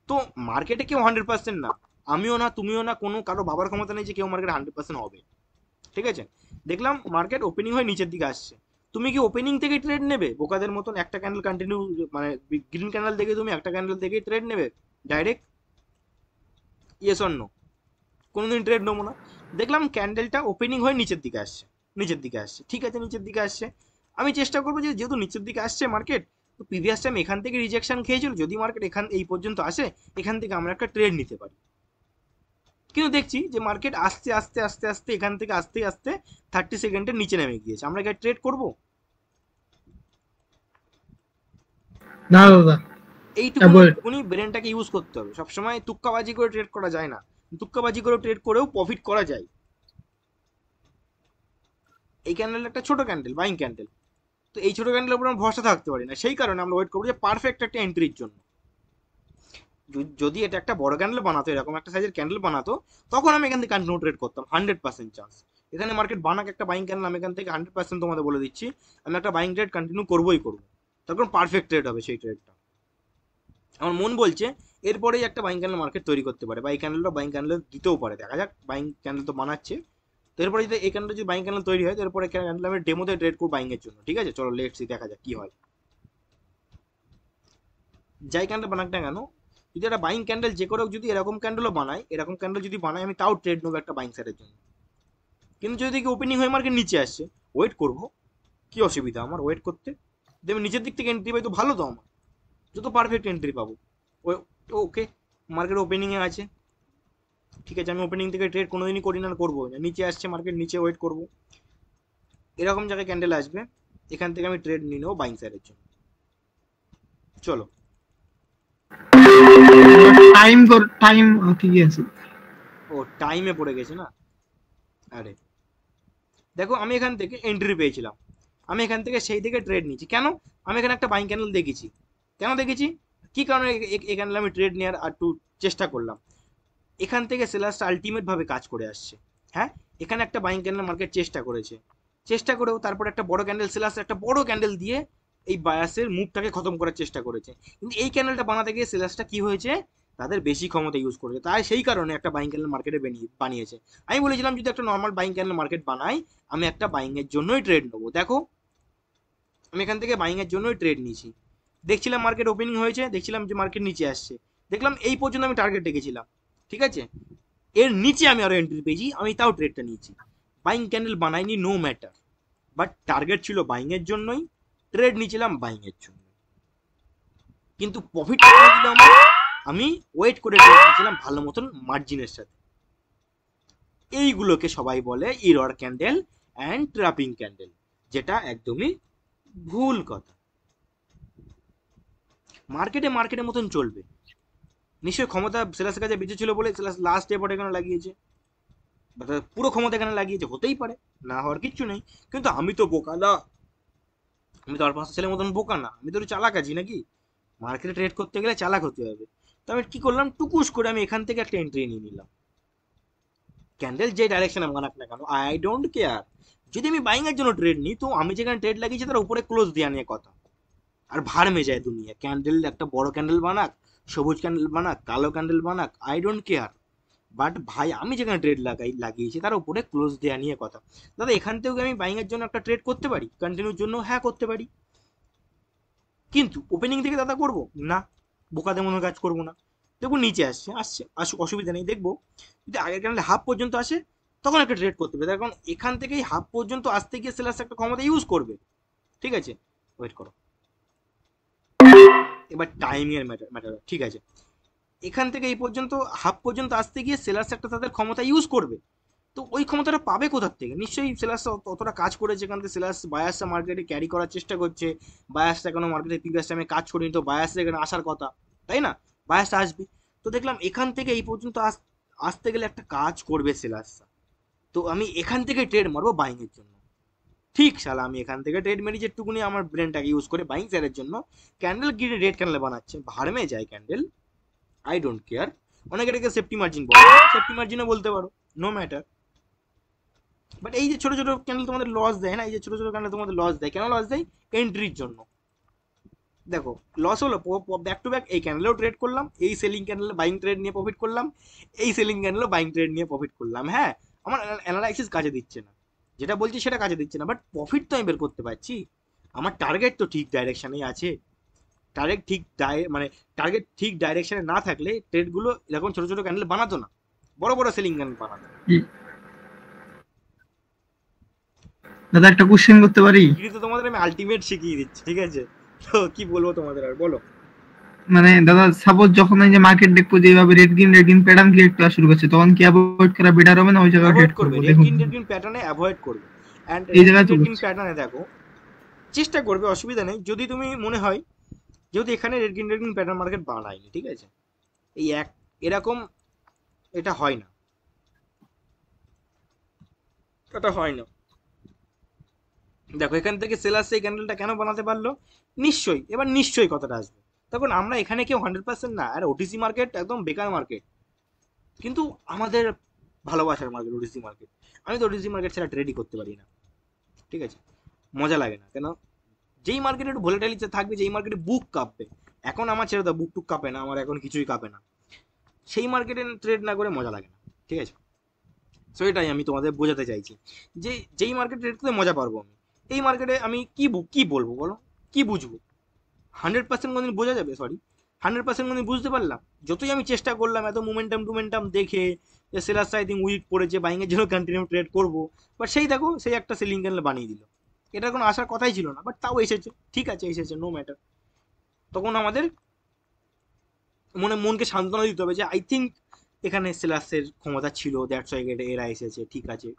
তো মার্কেটে কেউ 100% না, আমিও না তুমিও না, কোনো কারো বাবার ক্ষমতা নেই যে কেউ মার্কেট 100% হবে, ঠিক আছে। দেখলাম মার্কেট ওপেনিং হয়ে নিচের দিকে আসছে, তুমি কি ওপেনিং থেকে ট্রেড নেবে বোকাদের মতন? একটা ক্যান্ডেল কন্টিনিউ মানে গ্রিন ক্যান্ডেল দেখে তুমি একটা ক্যান্ডেল দেখে ট্রেড নেবে ডাইরেক্ট? Yes or no? কোনোদিন ট্রেড নেবো না। দেখলাম ক্যান্ডেলটা ওপেনিং হয়ে নিচের দিকে আসছে, নিচের দিকে আসছে, ঠিক আছে নিচের দিকে আসছে, আমি চেষ্টা করবো যে যেহেতু নিচের দিকে আসছে মার্কেট, তো প্রিভিয়াস টাইম এখান থেকে রিজেকশন খেয়েছিল, যদি মার্কেট এখান এই পর্যন্ত আসে এখান থেকে আমরা একটা ট্রেড নিতে পারি। কিন্তু দেখছি যে মার্কেট আস্তে আস্তে আস্তে আস্তে এখান থেকে আস্তে আস্তে 30 সেকেন্ডের নিচে নেমে গিয়েছে, আমরা কি ট্রেড করবো? না দাদা, এইটুকুনি ব্রেনটাকে ইউজ করতে হবে, সবসময় তুক্কাবাজি করে ট্রেড করা যায় না, তুক্কাবাজি করে ট্রেড করেও প্রফিট করা যায়। এই ক্যান্ডেল একটা ছোট ক্যান্ডেল, বাইং ক্যান্ডেল, তো এই ছোট ক্যান্ডেলের উপর আমরা ভরসা থাকতে পারি না, সেই কারণে আমরা ওয়েট করবো যে পারফেক্ট একটা এন্ট্রির জন্য। যদি এটা একটা বড় ক্যান্ডেল বানাতো, এরকম একটা সাইজের ক্যান্ডেল বানাতো, তখন আমি এখান থেকে কন্টিনিউ ট্রেড করতাম 100% চান্স। এখানে মার্কেট বানাক একটা বাইং ক্যান্ডেল, আমি এখান থেকে 100% তোমাদের বলে দিচ্ছি আমি একটা বাইং ট্রেড কন্টিনিউ করবোই করবো, তখন পারফেক্ট ট্রেড হবে সেই ট্রেডটা। আমার মন বলছে এরপরেই একটা বাইং ক্যান্ডেল মার্কেট তৈরি করতে পারে, বা এই ক্যান্ডেলটা বাইং ক্যান্ডেল দিতেও পারে, দেখা যাক। বাইং ক্যান্ডেল তো বানাচ্ছে, তো এরপরে যদি এই ক্যান্ডেল যদি বাইং ক্যান্ডেল তৈরি হয়, তো এরপরে ক্যান্ডেল আমি ডেমোতে ট্রেড করবো বাইং এর জন্য, ঠিক আছে। চলো লেটস সি, দেখা যাক কি হয়। যাই ক্যান্ডেল বানাক না কেন, যদি একটা বাইং ক্যান্ডেল যে করে যদি এরকম ক্যান্ডেলও বানায়, এরকম ক্যান্ডেল যদি বানায়, আমি তাও ট্রেড নেবো একটা বাইং সাইডের জন্য। কিন্তু যদি দেখি ওপেনিং হয়ে মার্কেট নিচে আসছে, ওয়েট করবো, কি অসুবিধা আমার ওয়েট করতে? যদি আমি নিচের দিক থেকে এন্ট্রি পাই তো ভালো, তো আমার যত পারফেক্ট এন্ট্রি পাবো। ওকে, মার্কেট ওপেনিংয়ে আছে, ঠিক আছে, আমি ওপেনিং থেকে ট্রেড কোনোদিনই করি না, করবো না। নিচে আসছে মার্কেট, নিচে ওয়েট করবো, এরকম জায়গায় ক্যান্ডেল আসবে, এখান থেকে আমি ট্রেড নিয়ে নেবো বাইং সাইডের জন্য। চলো টাইম ঠিক আছে। ও টাইমে পড়ে গেছে না, আরে দেখো আমি এখান থেকে এন্ট্রি পেয়েছিলাম, আমি এখান থেকে সেই থেকে ট্রেড নিয়েছি, কেন? আমি এখানে একটা বাইং ক্যান্ডেল দেখেছি, কেন দেখেছি, কি কারণে এই ক্যান্ডেল আমি ট্রেড নেওয়ার আর একটু চেষ্টা করলাম? এখান থেকে সেলার্সটা আলটিমেট ভাবে কাজ করে আসছে, হ্যাঁ। এখানে একটা বাইং ক্যান্ডেল মার্কেট চেষ্টা করেছে, চেষ্টা করেও তারপর একটা বড় ক্যান্ডেল সেলার্স একটা বড় ক্যান্ডেল দিয়ে এই বায়াসের মুভটাকে খতম করার চেষ্টা করেছে, কিন্তু এই ক্যান্ডেলটা বানাতে গিয়ে সেলার্সটা কি হয়েছে, তাদের বেশি ক্ষমতা ইউজ করেছে, তাই সেই কারণে একটা বাইং ক্যান্ডেল মার্কেটে বানিয়েছে। আমি বলেছিলাম যদি একটা নর্মাল বাইং ক্যান্ডেল মার্কেট বানাই, আমি একটা বাইং এর জন্যই ট্রেড নেবো। দেখো আমি এখান থেকে বাইং এর জন্যই ট্রেড নিয়েছি, দেখছিলাম মার্কেট ওপেনিং হয়েছে, দেখছিলাম যে মার্কেট নিচে আসছে, দেখলাম এই পর্যন্ত আমি টার্গেট রেখেছিলাম, ঠিক আছে, এর নিচে আমি আরো এন্ট্রি পেয়েছি, আমি তাও ট্রেডটা নিয়েছি। বাইং ক্যান্ডেল বানাইনি, নো ম্যাটার, বাট টার্গেট ছিল বাইং এর জন্যই, ট্রেড নিয়েছিলাম বাইং এর জন্য, কিন্তু প্রফিট ছিল আমার, আমি ওয়েট করে ট্রেড নিয়েছিলাম ভালো মতন মার্জিনের সাথে। এইগুলোকে সবাই বলে error candle and trapping candle, যেটা একদমই ভুল কথা। মার্কেটের মতন চলবে, নিশ্চয়ই ক্ষমতা সেলাসের কাছে বেঁচে ছিল বলে সেলাস লাস্ট এফোর্ট এখানে লাগিয়েছে, পুরো ক্ষমতা এখানে লাগিয়েছে, হতেই পারে, না হওয়ার কিচ্ছু নেই। কিন্তু আমি তো বোকা না, আমি তো আর পাঁচটা ছেলের মতন বোকা না, আমি তো একটু চালাক আছি নাকি, মার্কেটে ট্রেড করতে গেলে চালাক হতে হবে। তো আমি কি করলাম, টুকুস করে আমি এখান থেকে একটা এন্ট্রি নিয়ে নিলাম, ক্যান্ডেল যে ডাইরেকশনে বানাক না কেন, আই ডোন্ট কেয়ার। যদি আমি বাইং এর জন্য ট্রেড নিই, তো আমি যেখানে ট্রেড লাগিয়েছি তার উপরে ক্লোজ দেওয়া নিয়ে কথা, আর ভাড়মে যায় দুনিয়া। ক্যান্ডেল একটা বড় ক্যান্ডেল বানাক, সবুজ ক্যান্ডেল বানাক, কালো ক্যান্ডেল বানাক, আই ডোন্ট কেয়ার। বাট ভাই আমি যেখানে ট্রেড লাগিয়েছি তার উপরে ক্লোজ দেওয়া নিয়ে কথা। দাদা এখান থেকেও আমি বাইং এর জন্য একটা ট্রেড করতে পারি, কন্টিনিউর জন্য, হ্যাঁ করতে পারি, কিন্তু ওপেনিং থেকে দাদা করবো না, বোকাদের মতো কাজ করবো না। দেখবো নিচে আসছে অসুবিধা নেই, দেখবো যদি আগের ক্যান্ডেল হাফ পর্যন্ত আসে তখন একটা ট্রেড করতে হবে, তার কারণ এখান থেকেই হাফ পর্যন্ত আসতে গিয়ে সেলার্স একটা ক্ষমতা ইউজ করবে। ঠিক আছে, ওয়েট করো, এবার টাইমিং এর ম্যাটার। ঠিক আছে, এখান থেকে এই পর্যন্ত হাফ পর্যন্ত আসতে গিয়ে সেলার্স একটা তাদের ক্ষমতা ইউজ করবে। তো ওই ক্ষমতাটা পাবে কোথার থেকে? নিশ্চয়ই সেলার্স ততটা কাজ করেছে, এখান থেকে সেলার্স বায়াসটা মার্কেটে ক্যারি করার চেষ্টা করছে। বায়াসটা এখনো মার্কেটে প্রিভিয়াস টাইমে কাজ করেনি, তো বায়াসটা এখানে আসার কথা, তাই না? বায়াসটা আসবে। তো দেখলাম এখান থেকে এই পর্যন্ত আসতে গেলে একটা কাজ করবে সেলার্সটা, তো আমি এখান থেকে ট্রেড মারবো বাইং এর জন্য। ঠিক শালা আমি এখান থেকে ট্রেড মেরি যেটুকুনি আমার ব্রেনটাকে ইউজ করে বাইং সাইডের জন্য। ক্যান্ডেল গিয়ে রেড ক্যান্ডেল বানাচ্ছে, ভাড়মে যায় ক্যান্ডেল, আই ডোন্ট কেয়ার। অনেকে এটাকে সেফটি মার্জিন বলে, সেফটি মার্জিনও বলতে পারো, নো ম্যাটার। বাট এই যে ছোট ছোট ক্যান্ডেল তোমাদের লস দেয় না, এই যে ছোট ছোট ক্যান্ডেল তোমাদের লস দেয়, কেন লস দেয়? এন্ট্রির জন্য। দেখো লস হলো, ব্যাক টু ব্যাক এই ক্যান্ডেলেও ট্রেড করলাম, এই সেলিং ক্যান্ডেলে বাইং ট্রেড নিয়ে প্রফিট করলাম, এই সেলিং ক্যান্ডেলেও বাইং ট্রেড নিয়ে প্রফিট করলাম। হ্যাঁ, আমার অ্যানালাইসিস কাজে দিচ্ছে না, যেটা বলছি সেটা কাজে দিচ্ছে না, বাট প্রফিট তো আমি বের করতে পারছি। আমার টার্গেট তো ঠিক ডাইরেকশনেই আছে। টার্গেট ঠিক ডাইরেকশনে না থাকলে ট্রেডগুলো এরকম ছোট ছোট ক্যান্ডেল বানাতো না, বড় বড় সেলিং ক্যান্ডেল বানাতো। দাদা একটা কোশ্চেন করতে পারি? ডিগ্রি তো তোমাদের আমি আলটিমেট শিখিয়ে দিচ্ছি, ঠিক আছে? তো কি বলবো তোমাদের, আর বলো। মানে দাদা সাপোজ যখন এই যে মার্কেট দেখবো যে এইভাবে রেড গ্রিন প্যাটার্ন ক্রিয়েট করা শুরু করছে, তখন কি অ্যাভয়েড করা বেটার হবে না ওই জায়গায় অ্যাভয়েড ট্রেড করবে, করবো? রেড দেখুন গ্রিন প্যাটার্নে অ্যাভয়েড করবে। অ্যান্ড এই রেড জায়গায় তো গ্রিন প্যাটার্নে দেখো, চেষ্টা করবে, অসুবিধা নেই। যদি তুমি মনে হয় যেহেতু এখানে রেড গ্রিন প্যাটার্ন মার্কেট বানায়নি, ঠিক আছে, এই এরকম এটা হয় না, এটা হয় না। দেখো এখান থেকে সেলার্স এই ক্যান্ডেলটা কেন বানাতে পারলো? নিশ্চয়ই, এবার নিশ্চয়ই কথাটা আসবে, তখন আমরা এখানে কেউ 100% না, আর ওটিসি মার্কেট একদম বেকার মার্কেট, কিন্তু আমাদের ভালোবাসার মার্কেট ওটিসি মার্কেট। আমি তো ওটিসি মার্কেট ছাড়া ট্রেডই করতে পারি না, ঠিক আছে, মজা লাগে না। কেন? যেই মার্কেটে একটু ভোলাটাইলিটি থাকবে, যেই মার্কেটে বুক কাঁপবে, এখন আমার ছেড়ে দাও, বুক টুক কাঁপে না আমার, এখন কিছুই কাঁপে না, সেই মার্কেটে ট্রেড না করে মজা লাগে না, ঠিক আছে? সো এটাই আমি তোমাদের বোঝাতে চাইছি, যে যেই মার্কেটে ট্রেড করতে মজা পারবো আমি, এই মার্কেটে আমি কি বলবো বলো, কি বুঝবো? 100% কোনদিন বোঝা যাবে? সরি, 100% কোনদিন বুঝতে পারলাম? যতই আমি চেষ্টা করলাম এত মোমেন্টাম দেখে যে সেলার সাইডিং উইক পড়েছে, বাইং এর জন্য কন্টিনিউ ট্রেড করবো, বাট সেই দেখো সেই একটা সেলিং ক্যান্ডেল বানিয়ে দিল। এটার কোনো আসার কথাই ছিল না, বাট তাও এসেছে, ঠিক আছে এসেছে, নো ম্যাটার। তখন আমাদের মনকে সান্ত্বনা দিতে হবে যে আই থিঙ্ক এখানে সেলার্সের ক্ষমতা ছিল, দ্যাটস ওয়াই এরা এসেছে, ঠিক আছে,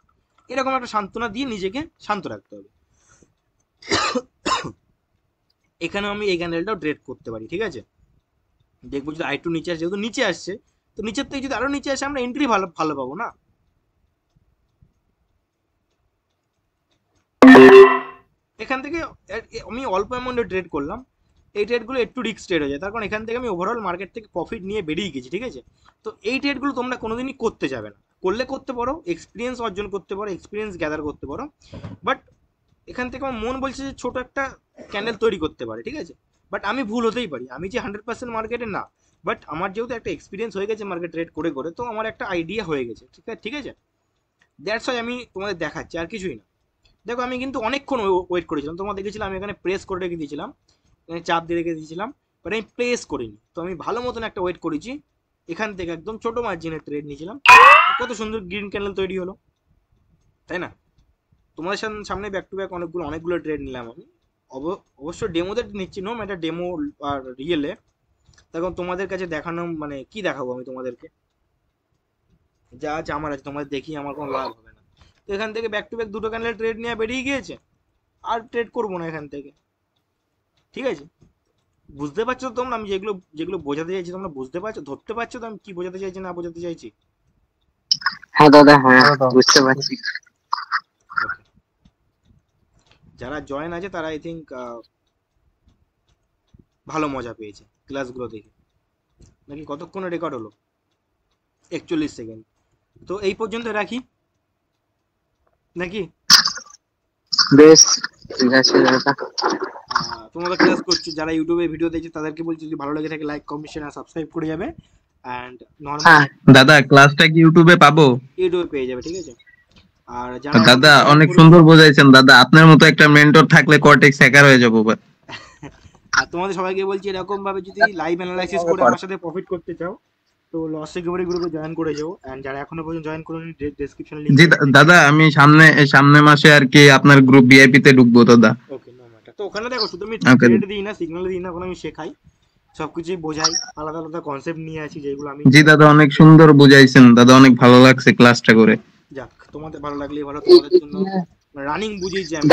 এরকম একটা সান্ত্বনা দিয়ে নিজেকে শান্ত রাখতে হবে। এখানেও আমি এই ক্যান্ডেলটাও ট্রেড করতে পারি, ঠিক আছে? দেখবো যদি আই টু নিচে আসে, যেহেতু নিচে আসছে, তো নিচের থেকে যদি আরো নিচে আসে আমরা এন্ট্রি ভালো ভালো পাবো না? এখান থেকে আমি অল্প অ্যামাউন্টে ট্রেড করলাম, এই ট্রেডগুলো একটু রিস্ক ট্রেড হয়ে যায়, তার কারণ এখান থেকে আমি ওভারঅল মার্কেট থেকে প্রফিট নিয়ে বেরিয়ে গেছি, ঠিক আছে? তো এই ট্রেডগুলো তোমরা কোনোদিনই করতে যাবে না, করলে করতে পারো, এক্সপিরিয়েন্স অর্জন করতে পারো, এক্সপিরিয়েন্স গ্যাদার করতে পারো, বাট এখান থেকে আমার মন বলছে যে ছোট একটা ক্যান্ডেল তৈরি করতে পারে, ঠিক আছে? বাট আমি ভুল হতেই পারি, আমি যে 100% মার্কেটে না, বাট আমার যেহেতু একটা এক্সপিরিয়েন্স হয়ে গেছে মার্কেট ট্রেড করে করে, তো আমার একটা আইডিয়া হয়ে গেছে, ঠিক আছে? দ্যাটস ওয়াই আমি তোমাদের দেখাচ্ছি, আর কিছুই না। দেখো আমি কিন্তু অনেকক্ষণ ওয়েট করেছিলাম, তোমরা দেখেছিলাম আমি এখানে প্রেস করে রেখে দিয়েছিলাম, এখানে চাপ দিয়ে রেখে দিয়েছিলাম, বাট আমি প্লেস করিনি, তো আমি ভালো মতন একটা ওয়েট করেছি। এখান থেকে একদম ছোট মার্জিনের ট্রেড নিয়েছিলাম, কত সুন্দর গ্রিন ক্যান্ডেল তৈরি হলো, তাই না? তোমাদের সামনে ব্যাক টু ব্যাক অনেকগুলো ট্রেড নিলাম আমি, অবশ্য ডেমোতে নিচ্ছি, নো ম্যাটার ডেমো আর রিয়েলে, তখন তোমাদের কাছে দেখানো মানে কি দেখাবো আমি তোমাদেরকে, যা আছে আমার আছে, তোমাদের দেখিয়ে আমার কোনো লাভ হবে না। তো এখান থেকে ব্যাক টু ব্যাক দুটো ক্যান্ডেল ট্রেড নিয়ে বেরিয়ে গিয়েছে, আর ট্রেড করবো না এখান থেকে, ঠিক আছে? বুঝতে পারছো তো তোমরা আমি যেগুলো যেগুলো বোঝাতে চাইছি, তোমরা বুঝতে পারছো, ধরতে পারছো তো আমি কি বোঝাতে চাইছি না বোঝাতে চাইছি? হ্যাঁ দাদা, হ্যাঁ বুঝতে পারছি। যারা জয়েন আছে তারা আই থিঙ্ক ভালো মজা পেয়েছে ক্লাসগুলো দেখে। নাকি কতক্ষণে রেকর্ড হলো? 41 সেকেন্ড। তো এই পর্যন্ত রাখি নাকি? বেশ, ঠিক আছে দাদা। তোমরা ক্লাস করছো, যারা ইউটিউবে ভিডিও দেখছো তাদেরকে বলছি যদি ভালো লাগে থাকে লাইক কমেন্ট শেয়ার আর সাবস্ক্রাইব করে যাবে। অ্যান্ড নর্মাল হ্যাঁ দাদা ক্লাসটা কি ইউটিউবে পাবো? ইউটিউবে পেয়ে যাবে, ঠিক আছে? আর যারা দাদা অনেক সুন্দর বোঝাইছেন দাদা, আপনার মতো একটা মেন্টর থাকলে কর্টেক্স হ্যাকার হয়ে যাবো। আর তোমাদের সবাইকে বলছি এরকম ভাবে যদি লাইভ অ্যানালাইসিস করে আমার সাথে প্রফিট করতে চাও তো লস রিকভারি গ্রুপে জয়েন করে যাও। এন্ড যারা এখনো পর্যন্ত জয়েন করেনি ডেসক্রিপশনে লিংক। জি দাদা, আমি সামনে মাসে আর কি আপনার গ্রুপ ভিআইপি তে ঢুকবো দাদা। ওকে, নো ম্যাটার। তো ওখানে দেখো শুধু আমি Okay. ট্রেড দিই না, সিগন্যাল দিই না, ওখানে আমি শেখাই, সবকিছুই বোঝাই, আলাদা আলাদা কনসেপ্ট নিয়ে আসি যেগুলো আমি। জি দাদা, অনেক সুন্দর বুঝাইছেন দাদা, অনেক ভালো লাগছে ক্লাসটা করে। যাক, তোমাদের ভালো লাগলেই ভালো, তোমাদের জন্য রানিং বুঝিয়েছি আমি।